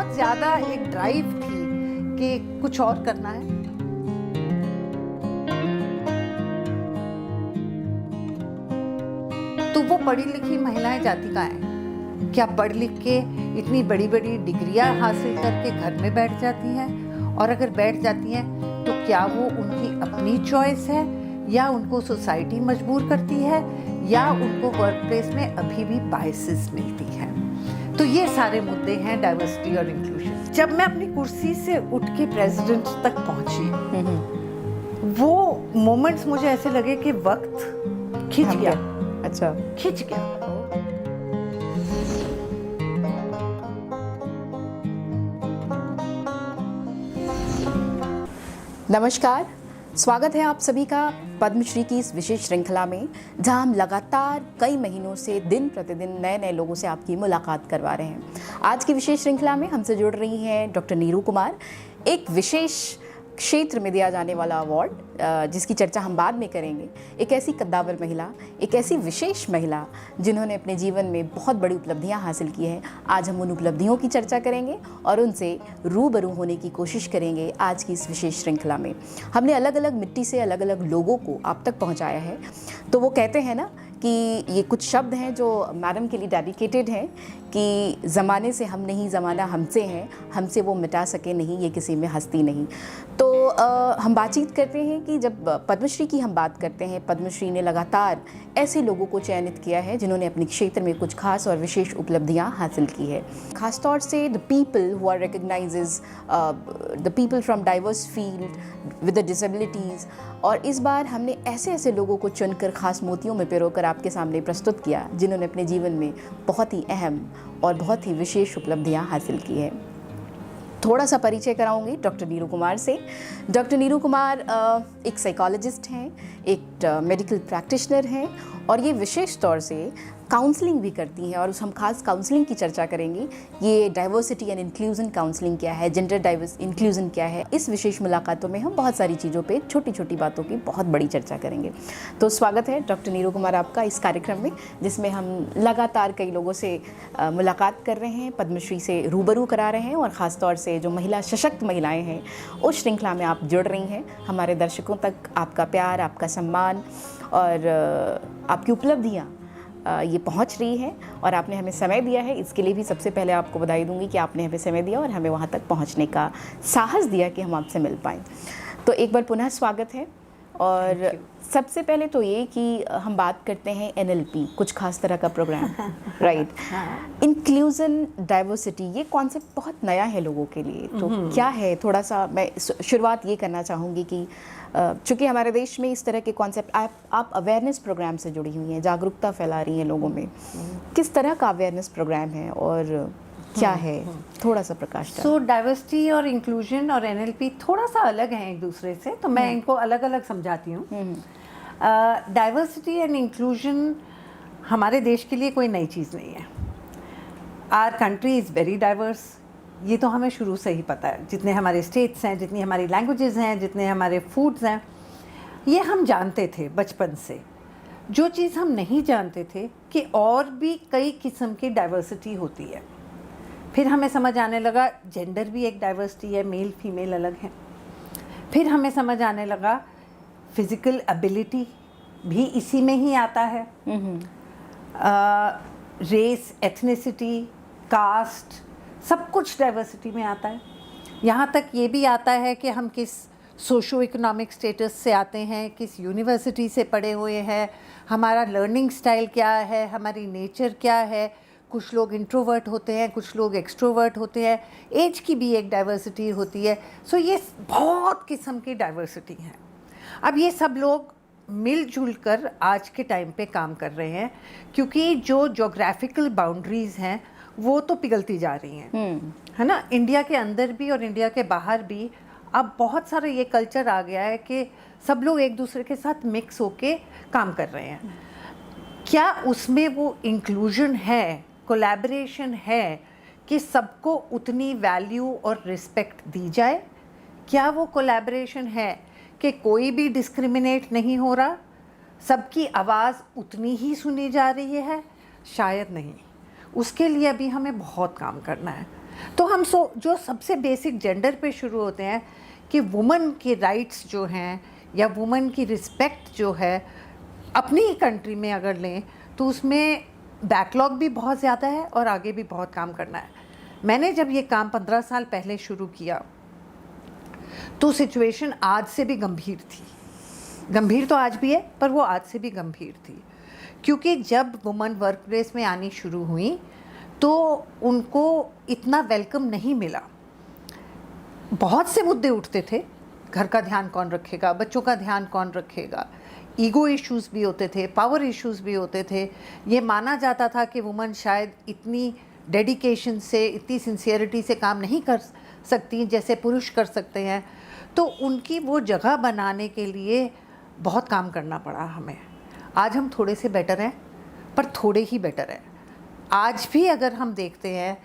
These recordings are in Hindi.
बहुत ज़्यादा एक ड्राइव थी कि कुछ और करना है। तो वो पढ़ी लिखी महिलाएं जाती कहाँ हैं? क्या पढ़ लिख के इतनी बड़ी बड़ी डिग्रियां हासिल करके घर में बैठ जाती हैं? और अगर बैठ जाती हैं तो क्या वो उनकी अपनी चॉइस है, या उनको सोसाइटी मजबूर करती है, या उनको वर्क प्लेस में अभी भी बायसेस मिलती हैं? तो ये सारे मुद्दे हैं डाइवर्सिटी और इंक्लूजन। जब मैं अपनी कुर्सी से उठ के प्रेसिडेंट तक पहुंची, वो मोमेंट्स मुझे ऐसे लगे कि वक्त खिंच गया। अच्छा, खिंच गया। नमस्कार, स्वागत है आप सभी का पद्मश्री की इस विशेष श्रृंखला में, जहां हम लगातार कई महीनों से दिन प्रतिदिन नए नए लोगों से आपकी मुलाकात करवा रहे हैं। आज की विशेष श्रृंखला में हमसे जुड़ रही हैं डॉक्टर नीरू कुमार, एक विशेष क्षेत्र में दिया जाने वाला अवार्ड जिसकी चर्चा हम बाद में करेंगे। एक ऐसी कद्दावर महिला, एक ऐसी विशेष महिला जिन्होंने अपने जीवन में बहुत बड़ी उपलब्धियां हासिल की हैं। आज हम उन उपलब्धियों की चर्चा करेंगे और उनसे रूबरू होने की कोशिश करेंगे। आज की इस विशेष श्रृंखला में हमने अलग अलग मिट्टी से अलग अलग लोगों को आप तक पहुँचाया है। तो वो कहते हैं ना कि ये कुछ शब्द हैं जो मैडम के लिए डेडिकेटेड हैं कि ज़माने से हम नहीं, ज़माना हमसे है, हमसे वो मिटा सके नहीं, ये किसी में हस्ती नहीं। तो हम बातचीत करते हैं कि जब पद्मश्री की हम बात करते हैं, पद्मश्री ने लगातार ऐसे लोगों को चयनित किया है जिन्होंने अपने क्षेत्र में कुछ खास और विशेष उपलब्धियां हासिल की है। खासतौर से the people who are recognises, the people from diverse field with the disabilities. और इस बार हमने ऐसे ऐसे लोगों को चुनकर खास मोतियों में पिरोकर आपके सामने प्रस्तुत किया जिन्होंने अपने जीवन में बहुत ही अहम और बहुत ही विशेष उपलब्धियां हासिल की है। थोड़ा सा परिचय कराऊंगी डॉक्टर नीरू कुमार से। डॉक्टर नीरू कुमार एक साइकोलॉजिस्ट हैं, एक मेडिकल प्रैक्टिशनर हैं और ये विशेष तौर से काउंसलिंग भी करती हैं। और हम खास काउंसलिंग की चर्चा करेंगे। ये डाइवर्सिटी एंड इंक्लूजन काउंसलिंग क्या है, जेंडर डाइवर्स इंक्लूजन क्या है। इस विशेष मुलाकातों में हम बहुत सारी चीज़ों पे, छोटी छोटी बातों की बहुत बड़ी चर्चा करेंगे। तो स्वागत है डॉक्टर नीरू कुमार आपका इस कार्यक्रम में, जिसमें हम लगातार कई लोगों से मुलाकात कर रहे हैं, पद्मश्री से रूबरू करा रहे हैं और ख़ासतौर से जो महिला सशक्त महिलाएँ हैं उस श्रृंखला में आप जुड़ रही हैं। हमारे दर्शकों तक आपका प्यार, आपका सम्मान और आपकी उपलब्धियाँ ये पहुंच रही है और आपने हमें समय दिया है। इसके लिए भी सबसे पहले आपको बधाई दूंगी कि आपने हमें समय दिया और हमें वहां तक पहुंचने का साहस दिया कि हम आपसे मिल पाएँ। तो एक बार पुनः स्वागत है। और सबसे पहले तो ये कि हम बात करते हैं NLP, कुछ खास तरह का प्रोग्राम, राइट? इंक्लूजन, डाइवर्सिटी, ये कॉन्सेप्ट बहुत नया है लोगों के लिए। तो क्या है, थोड़ा सा मैं शुरुआत ये करना चाहूँगी कि चूँकि हमारे देश में इस तरह के कॉन्सेप्ट, आप अवेयरनेस प्रोग्राम से जुड़ी हुई हैं, जागरूकता फैला रही हैं लोगों में। किस तरह का अवेयरनेस प्रोग्राम है और क्या है, थोड़ा सा प्रकाश डालें। सो डाइवर्सिटी और इंक्लूजन और NLP थोड़ा सा अलग हैं एक दूसरे से, तो मैं इनको अलग अलग समझाती हूँ। डाइवर्सिटी एंड इंक्लूजन हमारे देश के लिए कोई नई चीज़ नहीं है। Our country is very diverse, ये तो हमें शुरू से ही पता है। जितने हमारे स्टेट्स हैं, जितनी हमारी लैंग्वेजेस हैं, जितने हमारे फूड्स हैं, ये हम जानते थे बचपन से। जो चीज़ हम नहीं जानते थे कि और भी कई किस्म की डाइवर्सिटी होती है। फिर हमें समझ आने लगा जेंडर भी एक डाइवर्सिटी है, मेल फीमेल अलग है। फिर हमें समझ आने लगा फिज़िकल एबिलिटी भी इसी में ही आता है। रेस, एथनिसिटी, कास्ट, सब कुछ डाइवर्सिटी में आता है। यहाँ तक ये भी आता है कि हम किस सोशो इकोनॉमिक स्टेटस से आते हैं, किस यूनिवर्सिटी से पढ़े हुए हैं, हमारा लर्निंग स्टाइल क्या है, हमारी नेचर क्या है। कुछ लोग इंट्रोवर्ट होते हैं, कुछ लोग एक्सट्रोवर्ट होते हैं। एज की भी एक डाइवर्सिटी होती है। सो ये बहुत किस्म की डाइवर्सिटी है। अब ये सब लोग मिलजुल कर आज के टाइम पे काम कर रहे हैं, क्योंकि जो जोग्राफिकल बाउंड्रीज़ हैं वो तो पिघलती जा रही हैं, है ना। इंडिया के अंदर भी और इंडिया के बाहर भी अब बहुत सारा ये कल्चर आ गया है कि सब लोग एक दूसरे के साथ मिक्स होके काम कर रहे हैं। क्या उसमें वो इंक्लूजन है, कोलैबोरेशन है कि सबको उतनी वैल्यू और रिस्पेक्ट दी जाए? क्या वो कोलैबोरेशन है कि कोई भी डिस्क्रिमिनेट नहीं हो रहा, सबकी आवाज़ उतनी ही सुनी जा रही है? शायद नहीं। उसके लिए अभी हमें बहुत काम करना है। तो हम जो सबसे बेसिक जेंडर पे शुरू होते हैं कि वुमन के राइट्स जो हैं या वुमन की रिस्पेक्ट जो है अपनी ही कंट्री में अगर लें तो उसमें बैकलॉग भी बहुत ज़्यादा है और आगे भी बहुत काम करना है। मैंने जब ये काम 15 साल पहले शुरू किया तो सिचुएशन आज से भी गंभीर थी। गंभीर तो आज भी है, पर वो आज से भी गंभीर थी, क्योंकि जब वुमन वर्क प्लेस में आनी शुरू हुई तो उनको इतना वेलकम नहीं मिला। बहुत से मुद्दे उठते थे, घर का ध्यान कौन रखेगा, बच्चों का ध्यान कौन रखेगा, ईगो इश्यूज़ भी होते थे, पावर इश्यूज़ भी होते थे। ये माना जाता था कि वुमन शायद इतनी डेडिकेशन से, इतनी सिंसियरिटी से काम नहीं कर सकती जैसे पुरुष कर सकते हैं। तो उनकी वो जगह बनाने के लिए बहुत काम करना पड़ा हमें। आज हम थोड़े से बेटर हैं, पर थोड़े ही बेटर हैं। आज भी अगर हम देखते हैं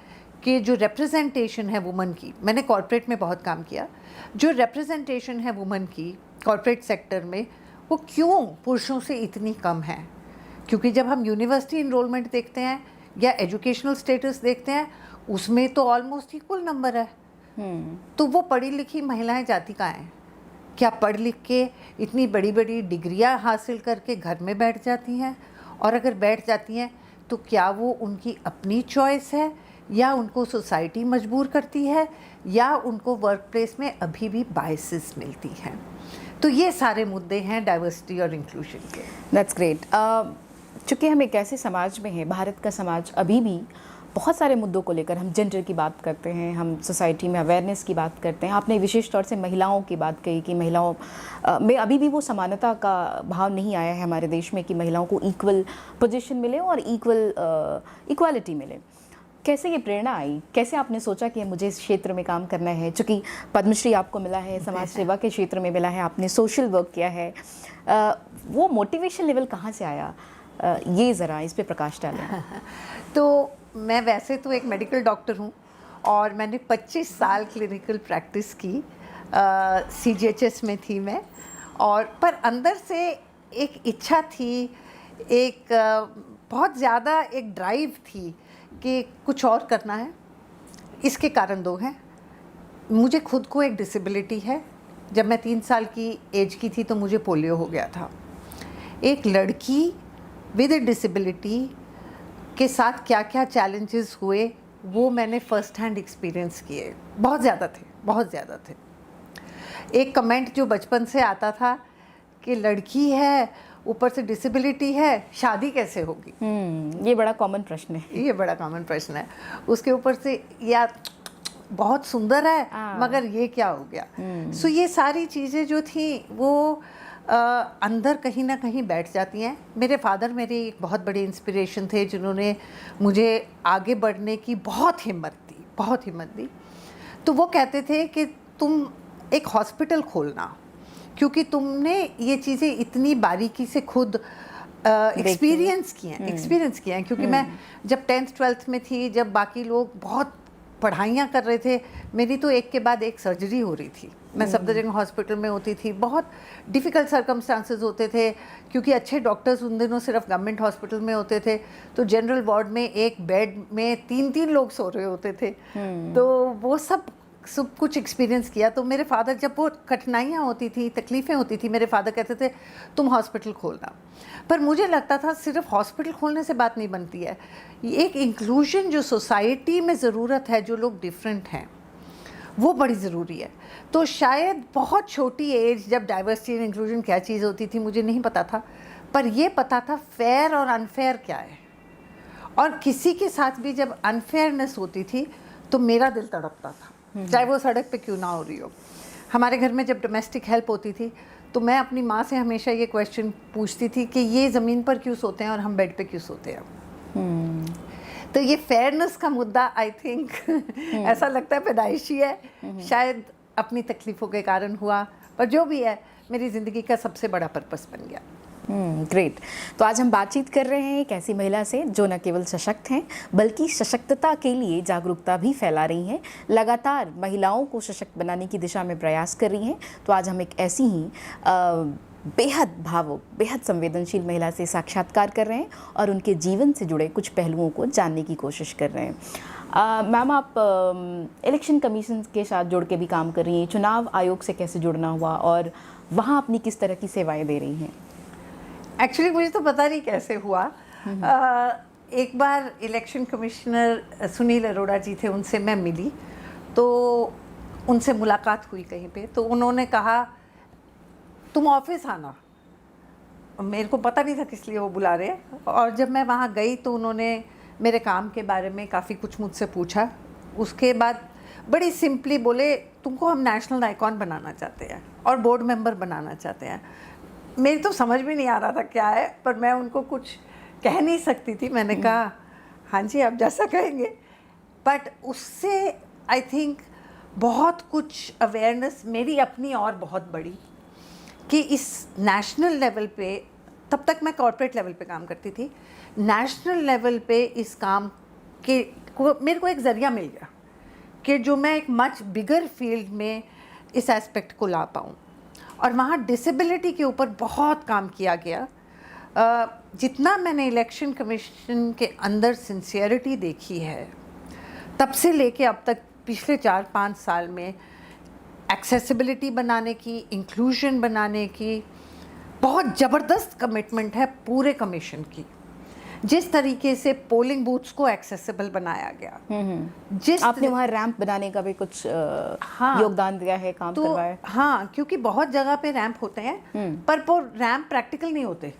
कि जो रिप्रेजेंटेशन है वुमन की, मैंने कॉर्पोरेट में बहुत काम किया, जो रिप्रेजेंटेशन है वुमन की कॉर्पोरेट सेक्टर में वो क्यों पुरुषों से इतनी कम है? क्योंकि जब हम यूनिवर्सिटी इनरोलमेंट देखते हैं या एजुकेशनल स्टेटस देखते हैं उसमें तो ऑलमोस्ट इक्वल नंबर है। तो वो पढ़ी लिखी महिलाएं जाती कहाँ हैं? क्या पढ़ लिख के इतनी बड़ी बड़ी डिग्रियां हासिल करके घर में बैठ जाती हैं? और अगर बैठ जाती हैं तो क्या वो उनकी अपनी चॉइस है या उनको सोसाइटी मजबूर करती है या उनको वर्क प्लेस में अभी भी बायसेस मिलती हैं? तो ये सारे मुद्दे हैं डाइवर्सिटी और इंक्लूजन के। That's great. चूँकि हम एक ऐसे समाज में हैं, भारत का समाज अभी भी बहुत सारे मुद्दों को लेकर, हम जेंडर की बात करते हैं, हम सोसाइटी में अवेयरनेस की बात करते हैं। आपने विशेष तौर से महिलाओं की बात कही कि महिलाओं में अभी भी वो समानता का भाव नहीं आया है हमारे देश में कि महिलाओं को इक्वल पोजीशन मिले और इक्वालिटी मिले। कैसे ये प्रेरणा आई? कैसे आपने सोचा कि मुझे इस क्षेत्र में काम करना है? चूँकि पद्मश्री आपको मिला है, समाज सेवा के क्षेत्र में मिला है, आपने सोशल वर्क किया है, वो मोटिवेशन लेवल कहाँ से आया? ये ज़रा इस पे प्रकाश डालें। तो मैं वैसे तो एक मेडिकल डॉक्टर हूँ और मैंने 25 साल क्लिनिकल प्रैक्टिस की, CGHS में थी मैं, और पर अंदर से एक इच्छा थी, एक बहुत ज़्यादा एक ड्राइव थी कि कुछ और करना है। इसके कारण दो हैं। मुझे खुद को एक डिसेबिलिटी है। जब मैं 3 साल की एज की थी तो मुझे पोलियो हो गया था। एक लड़की विद डिसेबिलिटी के साथ क्या क्या चैलेंजेस हुए वो मैंने फ़र्स्ट हैंड एक्सपीरियंस किए। बहुत ज़्यादा थे। एक कमेंट जो बचपन से आता था कि लड़की है, ऊपर से डिसेबिलिटी है, शादी कैसे होगी? ये बड़ा कॉमन प्रश्न है। ये बड़ा कॉमन प्रश्न है। उसके ऊपर से यार बहुत सुंदर है मगर ये क्या हो गया? सो ये सारी चीज़ें जो थी वो अंदर कहीं ना कहीं बैठ जाती हैं। मेरे फादर मेरी एक बहुत बड़ी इंस्पिरेशन थे, जिन्होंने मुझे आगे बढ़ने की बहुत हिम्मत दी। तो वो कहते थे कि तुम एक हॉस्पिटल खोलना, क्योंकि तुमने ये चीज़ें इतनी बारीकी से खुद एक्सपीरियंस किए हैं। क्योंकि मैं जब 10th 12th में थी, जब बाकी लोग बहुत पढ़ाइयाँ कर रहे थे, मेरी तो एक के बाद एक सर्जरी हो रही थी। मैं सफदरजंग हॉस्पिटल में होती थी। बहुत डिफ़िकल्ट सर्कमस्टांसेस होते थे, क्योंकि अच्छे डॉक्टर्स उन दिनों सिर्फ गवर्नमेंट हॉस्पिटल में होते थे। तो जनरल वार्ड में एक बेड में 3-3 लोग सो रहे होते थे। तो वो सब कुछ एक्सपीरियंस किया। तो मेरे फादर, जब वो कठिनाइयाँ होती थी, तकलीफ़ें होती थी, मेरे फादर कहते थे तुम हॉस्पिटल खोलना। पर मुझे लगता था सिर्फ हॉस्पिटल खोलने से बात नहीं बनती है। एक इंक्लूजन जो सोसाइटी में ज़रूरत है, जो लोग डिफरेंट हैं, वो बड़ी ज़रूरी है। तो शायद बहुत छोटी एज, जब डाइवर्सिटी एंड इंक्लूजन क्या चीज़ होती थी मुझे नहीं पता था, पर ये पता था फेयर और अनफेयर क्या है। और किसी के साथ भी जब अनफेयरनेस होती थी तो मेरा दिल तड़पता था, चाहे वो सड़क पे क्यों ना हो रही हो। हमारे घर में जब डोमेस्टिक हेल्प होती थी तो मैं अपनी माँ से हमेशा ये क्वेश्चन पूछती थी कि ये ज़मीन पर क्यों सोते हैं और हम बेड पे क्यों सोते हैं। तो ये फेयरनेस का मुद्दा आई थिंक ऐसा लगता है पैदाइशी है, शायद अपनी तकलीफ़ों के कारण हुआ, पर जो भी है मेरी ज़िंदगी का सबसे बड़ा पर्पस बन गया। ग्रेट। तो आज हम बातचीत कर रहे हैं एक ऐसी महिला से जो न केवल सशक्त हैं बल्कि सशक्तता के लिए जागरूकता भी फैला रही हैं, लगातार महिलाओं को सशक्त बनाने की दिशा में प्रयास कर रही हैं। तो आज हम एक ऐसी ही बेहद भावुक, बेहद संवेदनशील महिला से साक्षात्कार कर रहे हैं और उनके जीवन से जुड़े कुछ पहलुओं को जानने की कोशिश कर रहे हैं। मैम, आप इलेक्शन कमीशन के साथ जुड़ के भी काम कर रही हैं, चुनाव आयोग से कैसे जुड़ना हुआ और वहाँ अपनी किस तरह की सेवाएं दे रही हैं? एक्चुअली मुझे तो पता नहीं कैसे हुआ। एक बार इलेक्शन कमिश्नर सुनील अरोड़ा जी थे, उनसे मैं मिली, तो उनसे मुलाकात हुई कहीं पे, तो उन्होंने कहा तुम ऑफिस आना। मेरे को पता नहीं था किस लिए वो बुला रहे हैं, और जब मैं वहाँ गई तो उन्होंने मेरे काम के बारे में काफ़ी कुछ मुझसे पूछा। उसके बाद बड़ी सिंपली बोले तुमको हम नेशनल आइकॉन बनाना चाहते हैं और बोर्ड मेंबर बनाना चाहते हैं। मेरी तो समझ में नहीं आ रहा था क्या है, पर मैं उनको कुछ कह नहीं सकती थी। मैंने कहा हाँ जी आप जैसा कहेंगे। बट उससे आई थिंक बहुत कुछ अवेयरनेस मेरी अपनी और बहुत बड़ी कि इस नेशनल लेवल पे, तब तक मैं कॉर्पोरेट लेवल पे काम करती थी, नेशनल लेवल पे इस काम के को मेरे को एक ज़रिया मिल गया कि जो मैं एक मच बिगर फील्ड में इस एस्पेक्ट को ला पाऊँ। और वहाँ डिसेबिलिटी के ऊपर बहुत काम किया गया। जितना मैंने इलेक्शन कमीशन के अंदर सिंसियरिटी देखी है, तब से लेके अब तक पिछले 4-5 साल में एक्सेसिबिलिटी बनाने की, इंक्लूजन बनाने की बहुत ज़बरदस्त कमिटमेंट है पूरे कमीशन की। जिस तरीके से पोलिंग बूथ्स को एक्सेसिबल बनाया गया, जिस आपने वहाँ रैंप बनाने का भी कुछ हाँ, योगदान दिया है, काम तो करवाया? हाँ, क्योंकि बहुत जगह पे रैंप होते हैं पर वो रैंप प्रैक्टिकल नहीं होते।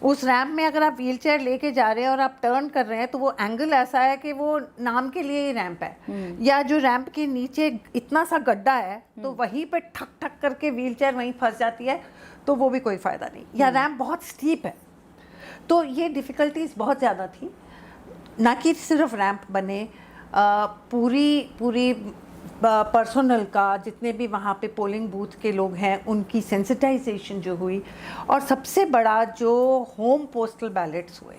उस रैंप में अगर आप व्हील चेयर लेके जा रहे हैं और आप टर्न कर रहे हैं तो वो एंगल ऐसा है कि वो नाम के लिए ही रैंप है, या जो रैंप के नीचे इतना सा गड्ढा है तो वहीं पे ठक ठक करके व्हील चेयर वहीं फंस जाती है, तो वो भी कोई फ़ायदा नहीं। या रैंप बहुत स्टीप है, तो ये डिफ़िकल्टीज़ बहुत ज़्यादा थी। ना कि सिर्फ रैंप बने, पूरी पर्सनल का, जितने भी वहाँ पे पोलिंग बूथ के लोग हैं उनकी सेंसिटाइजेशन जो हुई, और सबसे बड़ा जो होम पोस्टल बैलेट्स हुए,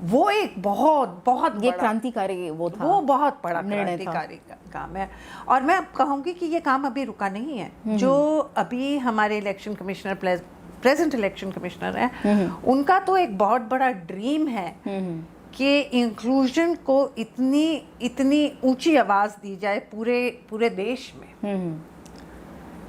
वो एक बहुत बहुत ये बड़ा क्रांतिकारी वो था, वो बहुत बड़ा निर्णय था। क्रांतिकारी काम है। और मैं कहूँगी कि ये काम अभी रुका नहीं है। जो अभी हमारे election commissioner present election commissioner हैं, उनका तो एक बहुत बड़ा ड्रीम है कि इंक्लूजन को इतनी ऊंची आवाज़ दी जाए पूरे देश में,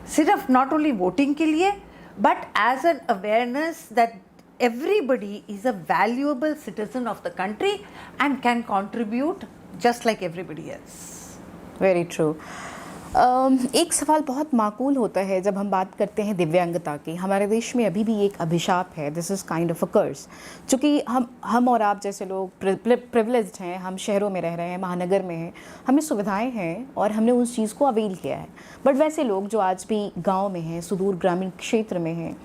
सिर्फ नॉट ओनली वोटिंग के लिए but as an awareness that everybody is a valuable citizen of the country and can contribute just like everybody else. Very true. एक सवाल बहुत माकूल होता है जब हम बात करते हैं दिव्यांगता की। हमारे देश में अभी भी एक अभिशाप है, this is kind of a curse. चूँकि हम और आप जैसे लोग प्रिविलेज्ड हैं, हम शहरों में रह रहे हैं, महानगर में हैं, हमें सुविधाएं हैं और हमने उस चीज़ को अवेल किया है। बट वैसे लोग जो आज भी गाँव में हैं, सुदूर ग्रामीण क्षेत्र में हैं,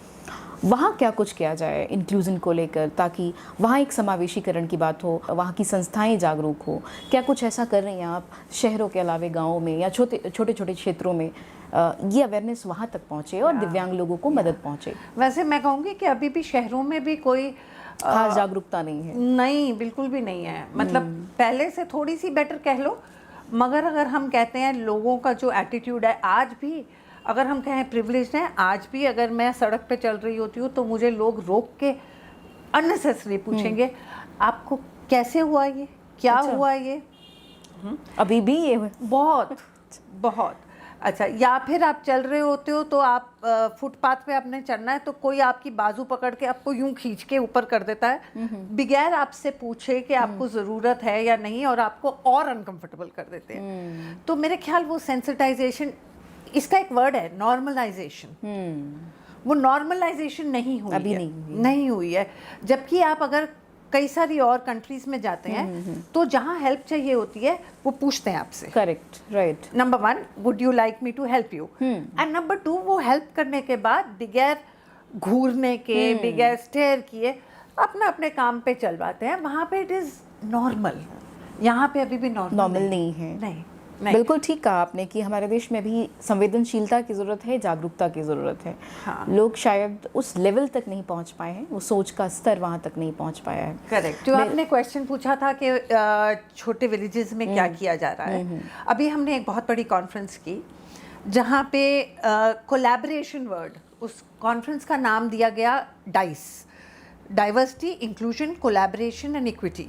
वहाँ क्या कुछ किया जाए इंक्लूजन को लेकर, ताकि वहाँ एक समावेशीकरण की बात हो, वहाँ की संस्थाएं जागरूक हो? क्या कुछ ऐसा कर रही हैं आप शहरों के अलावे गाँव में या छोटे छोटे क्षेत्रों में, ये अवेयरनेस वहाँ तक पहुँचे और दिव्यांग लोगों को मदद पहुँचे? वैसे मैं कहूँगी कि अभी भी शहरों में भी कोई खास जागरूकता नहीं है। नहीं, बिल्कुल भी नहीं है। मतलब पहले से थोड़ी सी बेटर कह लो, मगर अगर हम कहते हैं लोगों का जो एटीट्यूड है, आज भी अगर हम कहें प्रिविलेज्ड हैं, आज भी अगर मैं सड़क पे चल रही होती हूँ तो मुझे लोग रोक के अननेसेसरी पूछेंगे आपको कैसे हुआ ये, क्या हुआ ये। अभी भी ये बहुत अच्छा। या फिर आप चल रहे होते हो तो आप फुटपाथ पे आपने चलना है तो कोई आपकी बाजू पकड़ के आपको यूं खींच के ऊपर कर देता है बगैर आपसे पूछे कि आपको ज़रूरत है या नहीं, और आपको और अनकंफर्टेबल कर देते हैं। तो मेरे ख्याल वो सेंसिटाइजेशन, इसका एक वर्ड है नॉर्मलाइजेशन, वो नॉर्मलाइजेशन नहीं हुई अभी है, नहीं हुई है। जबकि आप अगर कई सारी और कंट्रीज में जाते हैं तो जहाँ हेल्प चाहिए होती है वो पूछते हैं आपसे, correct, right. Number 1 would you like me to help you, and number 2 वो हेल्प करने के बाद बगैर घूरने के, बगैर स्टेयर किए अपना अपने काम पे चलवाते हैं। वहाँ पे इट इज़ नॉर्मल, यहाँ पे अभी भी नॉर्मल नहीं है। नहीं। बिल्कुल ठीक कहा आपने कि हमारे देश में भी संवेदनशीलता की ज़रूरत है, जागरूकता की ज़रूरत है। हाँ। लोग शायद उस लेवल तक नहीं पहुंच पाए हैं, वो सोच का स्तर वहाँ तक नहीं पहुंच पाया है। करेक्ट। जो आपने क्वेश्चन पूछा था कि छोटे विलेजेस में क्या किया जा रहा है, अभी हमने एक बहुत बड़ी कॉन्फ्रेंस की जहाँ पे कोलैबोरेशन वर्ड, उस कॉन्फ्रेंस का नाम दिया गया DICE, diversity, inclusion, collaboration and equity.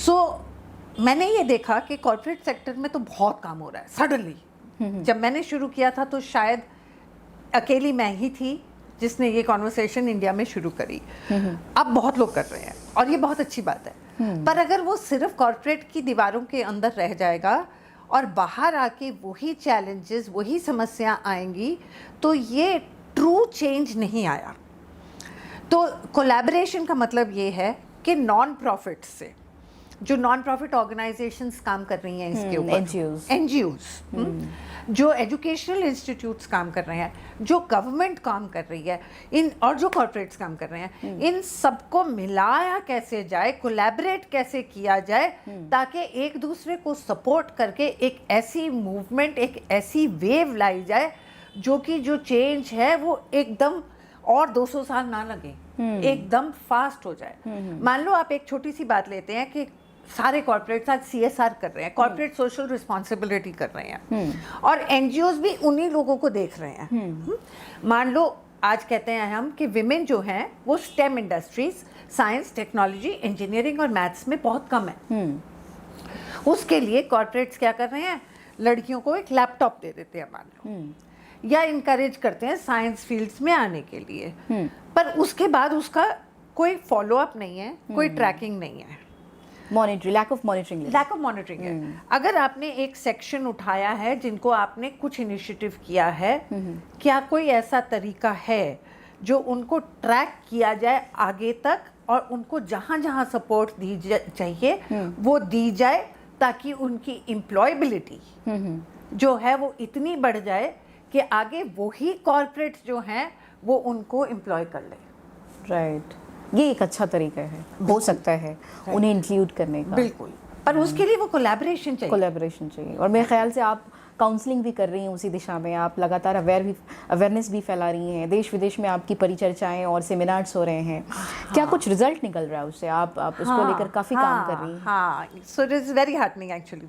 So मैंने ये देखा कि कॉर्पोरेट सेक्टर में तो बहुत काम हो रहा है सडनली। जब मैंने शुरू किया था तो शायद अकेली मैं ही थी जिसने ये कॉन्वर्सेशन इंडिया में शुरू करी। अब बहुत लोग कर रहे हैं और ये बहुत अच्छी बात है। पर अगर वो सिर्फ कॉर्पोरेट की दीवारों के अंदर रह जाएगा और बाहर आके वही चैलेंजेस, वही समस्या आएंगी, तो ये ट्रू चेंज नहीं आया। तो कोलैबोरेशन का मतलब ये है कि नॉन प्रॉफिट से, जो नॉन प्रॉफिट ऑर्गेनाइजेशंस काम कर रही हैं इसके ऊपर, एनजीओज, जो एजुकेशनल इंस्टीट्यूट्स काम कर रहे हैं, जो गवर्नमेंट काम कर रही है, इन और जो कॉर्पोरेट्स काम कर रहे हैं, इन सबको मिलाया कैसे जाए, कोलैबोरेट कैसे किया जाए, ताकि एक दूसरे को सपोर्ट करके एक ऐसी मूवमेंट, एक ऐसी वेव लाई जाए जो कि जो चेंज है वो एकदम और 200 साल ना लगे, एकदम फास्ट हो जाए। मान लो आप एक छोटी सी बात लेते हैं कि सारे कॉर्पोरेट्स आज CSR कर रहे हैं, कॉर्पोरेट सोशल रिस्पॉन्सिबिलिटी कर रहे हैं, और एनजीओज भी उन्हीं लोगों को देख रहे हैं। मान लो आज कहते हैं हम कि विमेन जो हैं वो stem industries, science, technology, engineering और मैथ्स में बहुत कम है। उसके लिए कॉर्पोरेट्स क्या कर रहे हैं, लड़कियों को एक लैपटॉप दे देते हैं मान लो, या इनकरेज करते हैं साइंस फील्ड्स में आने के लिए, पर उसके बाद उसका कोई फॉलो अप नहीं है, कोई ट्रैकिंग नहीं है, लैक ऑफ मॉनिटरिंग है। अगर आपने एक सेक्शन उठाया है जिनको आपने कुछ इनिशिएटिव किया है, क्या कोई ऐसा तरीका है जो उनको ट्रैक किया जाए आगे तक और उनको जहाँ जहाँ सपोर्ट दी चाहिए वो दी जाए, ताकि उनकी एम्प्लॉयबिलिटी जो है वो इतनी बढ़ जाए कि आगे वही कॉर्पोरेट जो हैं वो उनको एम्प्लॉय कर ले। राइट, ये एक अच्छा तरीका है, हो सकता है उन्हें इंक्लूड करने का। बिल्कुल, पर उसके लिए वो कोलैबोरेशन चाहिए। और मेरे ख्याल से आप काउंसलिंग भी कर रही हैं उसी दिशा में, आप लगातार अवेयरनेस भी फैला रही हैं, देश विदेश में आपकी परिचर्चाएं और सेमिनार्स हो रहे हैं। क्या कुछ रिजल्ट निकल रहा है उससे? आप उसको लेकर काफ़ी काम कर रही हैं। हाँ, so it is very heartening actually.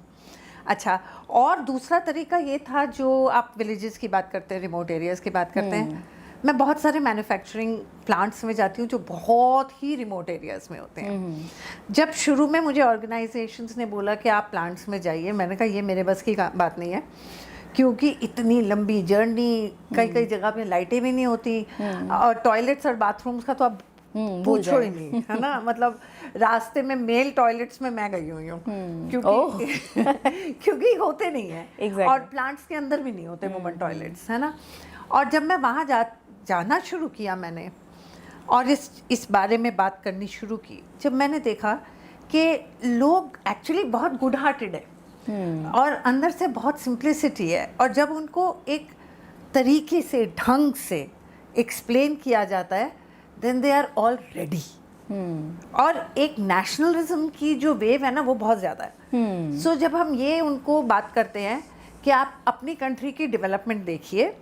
अच्छा, और दूसरा तरीका ये था, जो आप विलेजेस की बात करते हैं, रिमोट एरियाज़ की बात करते हैं, मैं बहुत सारे मैन्युफैक्चरिंग प्लांट्स में जाती हूँ जो बहुत ही रिमोट एरियाज़ में होते हैं। जब शुरू में मुझे ऑर्गेनाइजेशंस ने बोला कि आप प्लांट्स में जाइए, मैंने कहा ये मेरे बस की बात नहीं है, क्योंकि इतनी लंबी जर्नी, कई जगह पे लाइटें भी नहीं होती, और टॉयलेट्स और बाथरूम्स का तो अब पूछो ही नहीं, है ना। मतलब रास्ते में मेल टॉयलेट्स में मैं गई हुई हूँ, क्योंकि होते नहीं है, और प्लांट्स के अंदर भी नहीं होते वुमन टॉयलेट्स, है ना। और जब मैं वहाँ जाना शुरू किया मैंने, और इस बारे में बात करनी शुरू की, जब मैंने देखा कि लोग एक्चुअली बहुत गुड हार्टेड है और अंदर से बहुत सिंप्लिसिटी है, और जब उनको एक तरीके से, ढंग से एक्सप्लेन किया जाता है, then they are all ready. और एक नेशनलिज्म की जो वेव है ना, वो बहुत ज़्यादा है। सो जब हम ये उनको बात करते हैं कि आप अपनी कंट्री की डेवलपमेंट देखिए,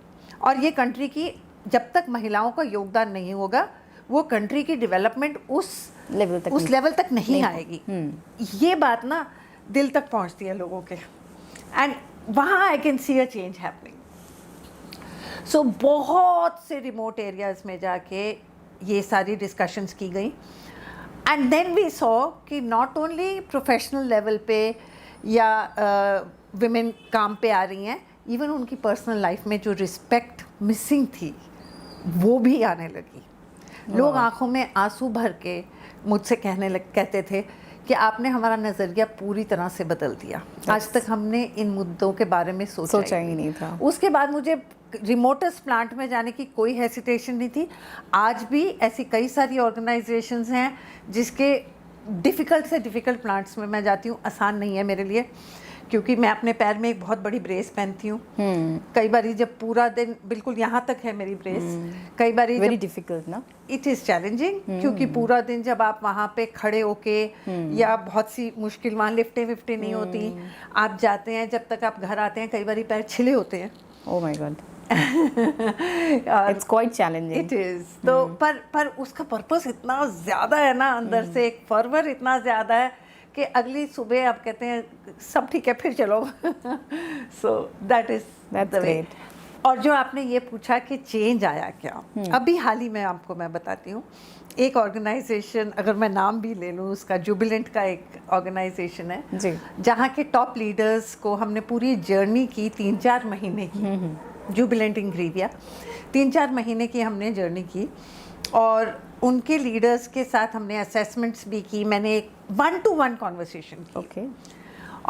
और ये कंट्री की जब तक महिलाओं का योगदान नहीं होगा, वो कंट्री की डेवलपमेंट उस लेवल तक नहीं आएगी। ये बात ना दिल तक पहुंचती है लोगों के, एंड वहाँ I can see a change happening. So बहुत से रिमोट एरियाज में जाके ये सारी डिस्कशंस की गई, एंड देन वी सॉ कि नॉट ओनली प्रोफेशनल लेवल पे या विमेन काम पे आ रही हैं, इवन उनकी पर्सनल लाइफ में जो रिस्पेक्ट मिसिंग थी वो भी आने लगी। लोग आंखों में आंसू भर के मुझसे कहते थे कि आपने हमारा नज़रिया पूरी तरह से बदल दिया, आज तक हमने इन मुद्दों के बारे में सोचा ही नहीं था। उसके बाद मुझे रिमोटेस्ट प्लांट में जाने की कोई हेसिटेशन नहीं थी। आज भी ऐसी कई सारी ऑर्गेनाइजेशंस हैं जिसके डिफ़िकल्ट से डिफ़िकल्ट प्लांट्स में मैं जाती हूँ। आसान नहीं है मेरे लिए, क्योंकि मैं अपने पैर में एक बहुत बड़ी ब्रेस पहनती हूँ। कई बारी जब पूरा दिन, बिल्कुल यहाँ तक है मेरी ब्रेस, कई बारी वेरी डिफिकल्ट ना, इट इज़ चैलेंजिंग, क्योंकि पूरा दिन जब आप वहाँ पे खड़े होके, या बहुत सी मुश्किल, वहाँ लिफ्टें विफ्टें नहीं होती, आप जाते हैं, जब तक आप घर आते हैं कई बारी पैर छिले होते हैं। Oh my God, it's quite challenging. It is. तो पर उसका पर्पस इतना ज़्यादा है ना, अंदर से एक फर्वर इतना ज़्यादा है कि अगली सुबह आप कहते हैं सब ठीक है फिर चलो। So that is great. और जो आपने ये पूछा कि चेंज आया क्या, अभी हाल ही में आपको मैं बताती हूँ। एक ऑर्गेनाइजेशन, अगर मैं नाम भी ले लूँ उसका, जुबिलेंट का एक ऑर्गेनाइजेशन है जी। जहाँ के टॉप लीडर्स को हमने पूरी जर्नी की 3-4 महीने की। जुबिलेंट इंग्रेविया 3-4 महीने की हमने जर्नी की और उनके लीडर्स के साथ हमने असेसमेंट्स भी की। मैंने एक 1-to-1 कॉन्वर्सेशन की। ओके।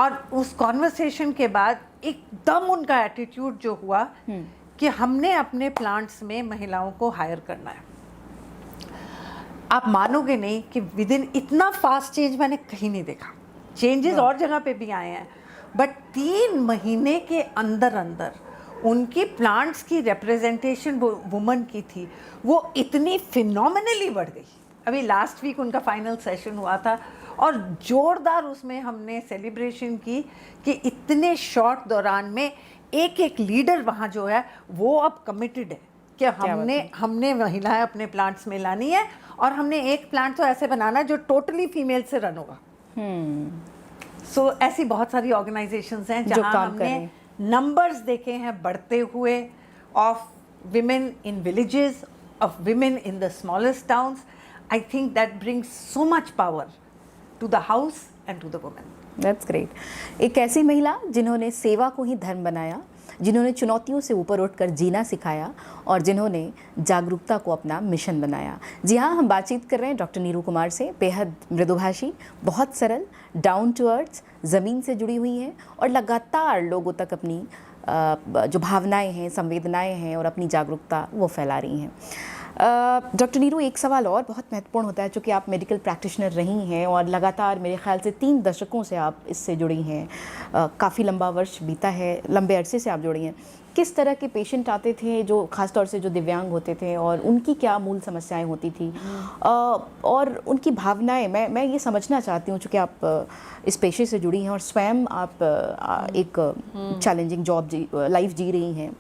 और उस कॉन्वर्सेशन के बाद एकदम उनका एटीट्यूड जो हुआ कि हमने अपने प्लांट्स में महिलाओं को हायर करना है। आप मानोगे नहीं कि विद इन इतना फास्ट चेंज मैंने कहीं नहीं देखा। चेंजेस और जगह पे भी आए हैं, बट 3 महीने के अंदर अंदर उनकी प्लांट्स की रिप्रेजेंटेशन वो वुमन की थी, वो इतनी फिनोमिनली बढ़ गई। अभी लास्ट वीक उनका फाइनल सेशन हुआ था और जोरदार उसमें हमने सेलिब्रेशन की कि इतने शॉर्ट दौरान में एक एक लीडर वहाँ जो है वो अब कमिटेड है कि हमने महिलाएं अपने प्लांट्स में लानी है और हमने एक प्लांट तो ऐसे बनाना है जो टोटली फीमेल से रन होगा। सो ऐसी बहुत सारी ऑर्गेनाइजेशंस हैं जहाँ हमने नंबर्स देखे हैं बढ़ते हुए of women in villages, of women in the smallest towns. I think that brings so much power to the house and to the women. That's great. एक ऐसी महिला जिन्होंने सेवा को ही धर्म बनाया, जिन्होंने चुनौतियों से ऊपर उठकर जीना सिखाया और जिन्होंने जागरूकता को अपना मिशन बनाया। जी हाँ, हम बातचीत कर रहे हैं डॉक्टर नीरू कुमार से। बेहद मृदुभाषी, बहुत सरल, डाउन टू अर्थ, ज़मीन से जुड़ी हुई हैं और लगातार लोगों तक अपनी जो भावनाएं हैं, संवेदनाएं हैं और अपनी जागरूकता वो फैला रही हैं। डॉक्टर नीरू, एक सवाल और बहुत महत्वपूर्ण होता है, चूँकि आप मेडिकल प्रैक्टिशनर रही हैं और लगातार मेरे ख्याल से 3 दशकों से आप इससे जुड़ी हैं, काफ़ी लंबा वर्ष बीता है, लंबे अरसे से आप जुड़ी हैं। किस तरह के पेशेंट आते थे जो ख़ासतौर से जो दिव्यांग होते थे और उनकी क्या मूल समस्याएं होती थी और उनकी भावनाएं, मैं ये समझना चाहती हूँ, चूँकि आप इस पेशे से जुड़ी हैं और स्वयं आप एक चैलेंजिंग लाइफ जी रही हैं।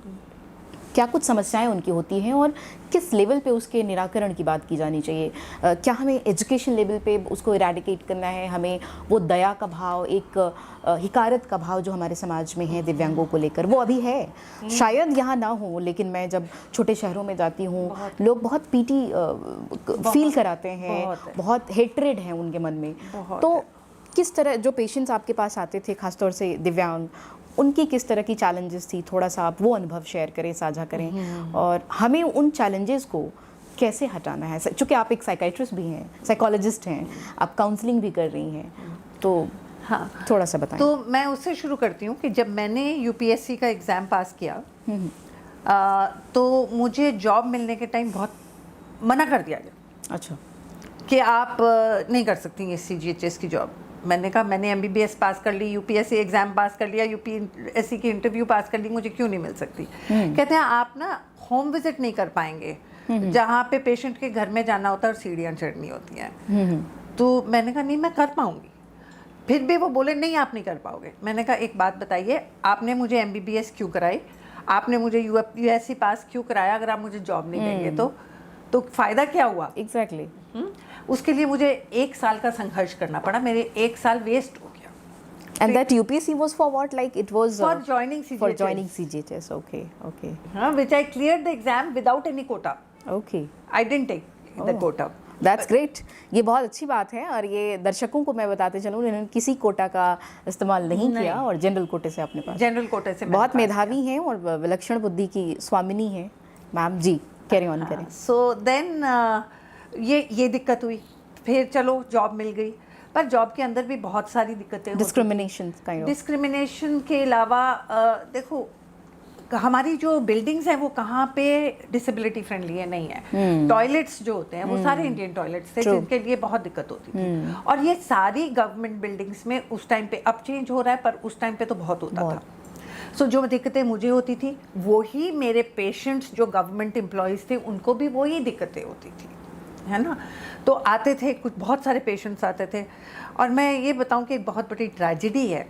क्या कुछ समस्याएं उनकी होती हैं और किस लेवल पे उसके निराकरण की बात की जानी चाहिए? क्या हमें एजुकेशन लेवल पे उसको इरेडिकेट करना है? हमें वो दया का भाव, एक हिकारत का भाव जो हमारे समाज में है दिव्यांगों को लेकर, वो अभी है? शायद यहाँ ना हो, लेकिन मैं जब छोटे शहरों में जाती हूँ, लोग बहुत पीटी फील कराते हैं, बहुत हेट्रेड है उनके मन में। तो किस तरह जो पेशेंट्स आपके पास आते थे, खासतौर से दिव्यांग, उनकी किस तरह की चैलेंजेस थी? थोड़ा सा आप वो अनुभव शेयर करें, साझा करें और हमें उन चैलेंजेस को कैसे हटाना है। चूँकि आप एक साइकाइट्रिस्ट भी हैं, साइकोलॉजिस्ट हैं, आप काउंसलिंग भी कर रही हैं, तो हाँ थोड़ा सा बताएं। तो मैं उससे शुरू करती हूँ कि जब मैंने यूपीएससी का एग्ज़ाम पास किया तो मुझे जॉब मिलने के टाइम बहुत मना कर दिया गया। अच्छा। कि आप नहीं कर सकती हैं CGHS की जॉब। मैंने कहा मैंने MBBS पास कर ली, यूपीएससी एग्ज़ाम पास कर लिया, यूपीएससी की इंटरव्यू पास कर ली, मुझे क्यों नहीं मिल सकती? कहते हैं आप ना होम विजिट नहीं कर पाएंगे, जहाँ पे पेशेंट के घर में जाना होता है और सीढ़ियाँ चढ़नी होती हैं। तो मैंने कहा नहीं, मैं कर पाऊँगी। फिर भी वो बोले नहीं, आप नहीं कर पाओगे। मैंने कहा एक बात बताइए, आपने मुझे MBBS क्यों कराई, आपने मुझे UPSC पास क्यों कराया? अगर आप मुझे जॉब नहीं देंगे तो फ़ायदा क्या हुआ? एग्जैक्टली। उसके लिए मुझे 1 साल का संघर्ष करना पड़ा, मेरे 1 साल वेस्ट हो गया। And that UPSC was for what? Like it was for joining CGHS. For joining CGHS. Okay. Which I cleared the exam without any quota. Okay. I didn't take the quota. That's great. ये बहुत अच्छी बात है और ये दर्शकों को मैं बताते चलूँ, इन्होंने किसी कोटा का इस्तेमाल नहीं किया और जनरल कोटे से अपने पास। जनरल कोटे से बहुत मेधावी हैं और विलक्षण बुद्धि की स्वामिनी हैं मैम जी। कैरी ऑन करें। So then ये दिक्कत हुई। फिर चलो जॉब मिल गई, पर जॉब के अंदर भी बहुत सारी दिक्कतें। डिस्क्रिमिनेशन के अलावा देखो, हमारी जो बिल्डिंग्स हैं वो कहाँ पे डिसेबिलिटी फ्रेंडली है, नहीं है। टॉयलेट्स जो होते हैं वो सारे इंडियन टॉयलेट्स थे, जिनके लिए बहुत दिक्कत होती थी। और ये सारी गवर्नमेंट बिल्डिंग्स में उस टाइम पे, अब चेंज हो रहा है पर उस टाइम पे तो बहुत होता था। सो जो दिक्कतें मुझे होती थी वही मेरे पेशेंट्स जो गवर्नमेंट एम्प्लॉयज़ थे उनको भी वही दिक्कतें होती थी, है ना। तो आते थे, कुछ बहुत सारे पेशेंट्स आते थे। और मैं ये बताऊं कि एक बहुत बड़ी ट्रेजेडी है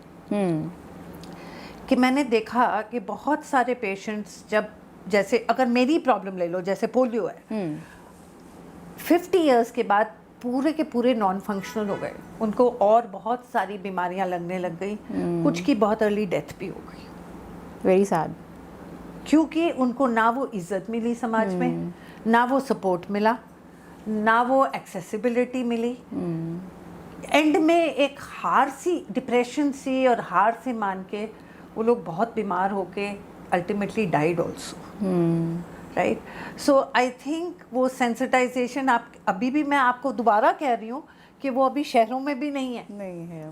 कि मैंने देखा कि बहुत सारे पेशेंट्स, जब जैसे अगर मेरी प्रॉब्लम ले लो, जैसे पोलियो है, 50 इयर्स के बाद पूरे के पूरे नॉन फंक्शनल हो गए, उनको और बहुत सारी बीमारियां लगने लग गई, कुछ की बहुत अर्ली डेथ भी हो गई। Very sad. क्योंकि उनको ना वो इज्जत मिली समाज में, ना वो सपोर्ट मिला, ना वो एक्सेसिबिलिटी मिली। एंड में एक हार सी, डिप्रेशन सी और हार से मान के वो लोग बहुत बीमार होके ultimately died also, right. So I think वो सेंसिटाइजेशन आप अभी भी, मैं आपको दोबारा कह रही हूँ कि वो अभी शहरों में भी नहीं है।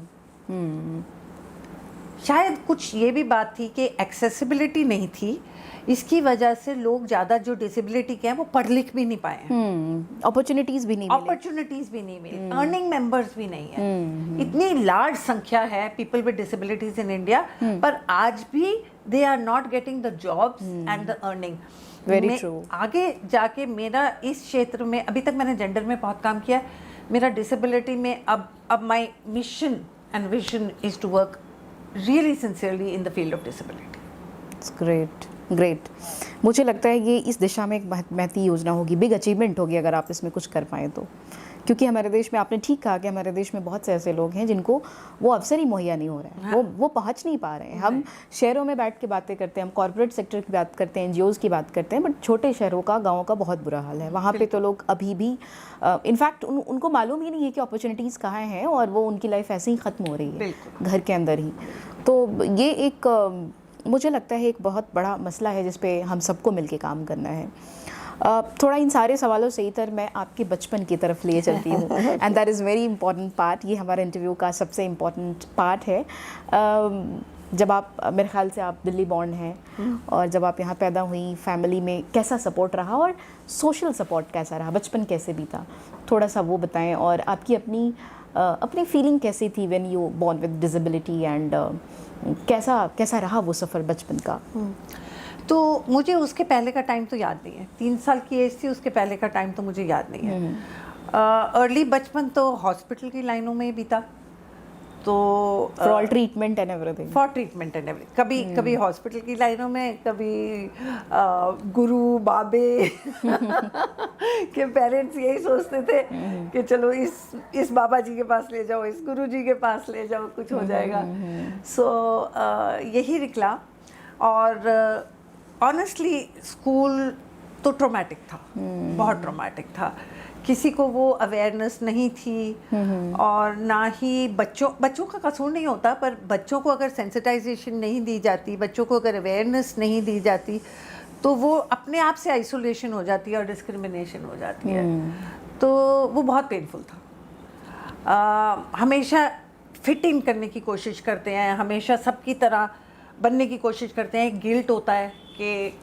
शायद कुछ ये भी बात थी कि एक्सेसिबिलिटी नहीं थी, इसकी वजह से लोग ज़्यादा जो डिसेबिलिटी के हैं वो पढ़ लिख भी नहीं पाए हैं, अपॉर्चुनिटीज भी नहीं मिली, अर्निंग मेंबर्स भी नहीं है। इतनी लार्ज संख्या है people with disabilities in India, पर आज भी they are not getting the jobs and the earning. Very true. आगे जाके मेरा इस क्षेत्र में, अभी तक मैंने जेंडर में बहुत काम किया, मेरा डिसेबिलिटी में अब my mission and vision is to work really sincerely in the field of disability. It's great. मुझे लगता है ये इस दिशा में एक महती योजना होगी, बिग अचीवमेंट होगी अगर आप इसमें कुछ कर पाएँ तो, क्योंकि हमारे देश में, आपने ठीक कहा कि हमारे देश में बहुत से ऐसे लोग हैं जिनको वो अवसर ही मुहैया नहीं हो रहे हैं, वो पहुंच नहीं पा रहे हैं। हम शहरों में बैठ के बातें करते हैं, हम कॉर्पोरेट सेक्टर की बात करते हैं, एनजीओज़ की बात करते हैं, बट छोटे शहरों का, गाँव का बहुत बुरा हाल है। वहाँ पे तो लोग अभी भी इनफैक्ट उनको मालूम ही नहीं है कि अपॉर्चुनिटीज़ कहाँ हैं, और वो उनकी लाइफ ऐसे ही ख़त्म हो रही है घर के अंदर ही। तो ये एक मुझे लगता है एक बहुत बड़ा मसला है जिस पे हम सबको मिलके काम करना है। थोड़ा इन सारे सवालों से इतर मैं आपके बचपन की तरफ ले चलती हूँ, and that is very important part. ये हमारे इंटरव्यू का सबसे इम्पॉर्टेंट पार्ट है। जब आप, मेरे ख्याल से आप दिल्ली बॉर्न हैं, और जब आप यहाँ पैदा हुई, फैमिली में कैसा सपोर्ट रहा और सोशल सपोर्ट कैसा रहा, बचपन कैसे बीता, थोड़ा सा वो बताएं। और आपकी अपनी फीलिंग कैसी थी when you born with disability, and कैसा रहा वो सफ़र बचपन का? तो मुझे उसके पहले का टाइम तो याद नहीं है, 3 साल की एज थी, उसके पहले का टाइम तो मुझे याद नहीं है। अर्ली बचपन तो हॉस्पिटल की लाइनों में बीता, तो फॉर ट्रीटमेंट एंड एवरीथिंग, कभी हॉस्पिटल की लाइनों में, कभी गुरु बाबे के पेरेंट्स यही सोचते थे कि चलो इस बाबा जी के पास ले जाओ, इस गुरु जी के पास ले जाओ, कुछ हो जाएगा। सो यही निकला। और ऑनेस्टली स्कूल तो ट्रॉमेटिक था, बहुत ट्रॉमेटिक था। किसी को वो अवेयरनेस नहीं थी, और ना ही बच्चों का कसूर नहीं होता, पर बच्चों को अगर सेंसिटाइजेशन नहीं दी जाती, बच्चों को अगर अवेयरनेस नहीं दी जाती, तो वो अपने आप से आइसोलेशन हो जाती है और डिस्क्रिमिनेशन हो जाती है। तो वो बहुत पेनफुल था। हमेशा फिट इन करने की कोशिश करते हैं, हमेशा सबकी तरह बनने की कोशिश करते हैं। गिल्ट होता है कि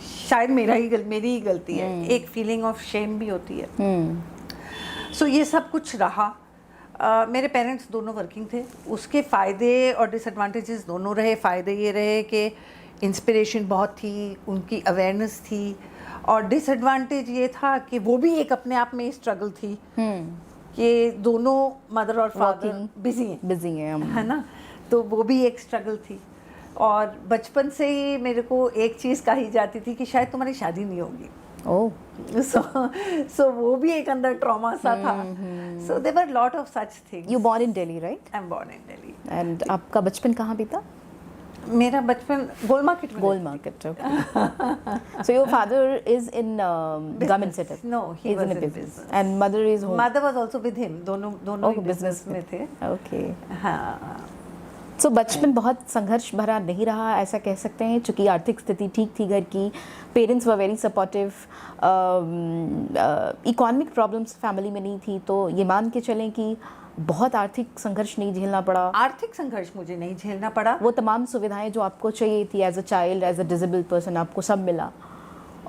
शायद मेरी ही गलती है, एक फीलिंग ऑफ शेम भी होती है। सो ये सब कुछ रहा। मेरे पेरेंट्स दोनों वर्किंग थे, उसके फ़ायदे और डिसएडवांटेजेस दोनों रहे। फ़ायदे ये रहे कि इंस्पिरेशन बहुत थी, उनकी अवेयरनेस थी, और डिसएडवांटेज ये था कि वो भी एक अपने आप में स्ट्रगल थी कि दोनों मदर और फादर बिजी हैं, है ना, तो वो भी एक स्ट्रगल थी। और बचपन से ही मेरे को एक चीज़ कही जाती थी कि शायद तुम्हारी शादी नहीं होगी। सो वो भी एक अंदर ट्रॉमा सा था। So there were lot of such things. You born in Delhi, right? I am born in Delhi. And आपका बचपन कहाँ बीता? मेरा बचपन गोल मार्केट में। Gole Market, okay. So your father is in government setup? No, he was in business. And mother is home? Mother was also with him, दोनों बिजनेस में थे। ओके, हाँ। सो बचपन बहुत संघर्ष भरा नहीं रहा, ऐसा कह सकते हैं, चूँकि आर्थिक स्थिति ठीक थी घर की, parents were very supportive, economic problems family में नहीं थी, तो ये मान के चलें कि बहुत आर्थिक संघर्ष नहीं झेलना पड़ा। आर्थिक संघर्ष मुझे नहीं झेलना पड़ा। वो तमाम सुविधाएं जो आपको चाहिए थी as a child, as a disabled person, आपको सब मिला।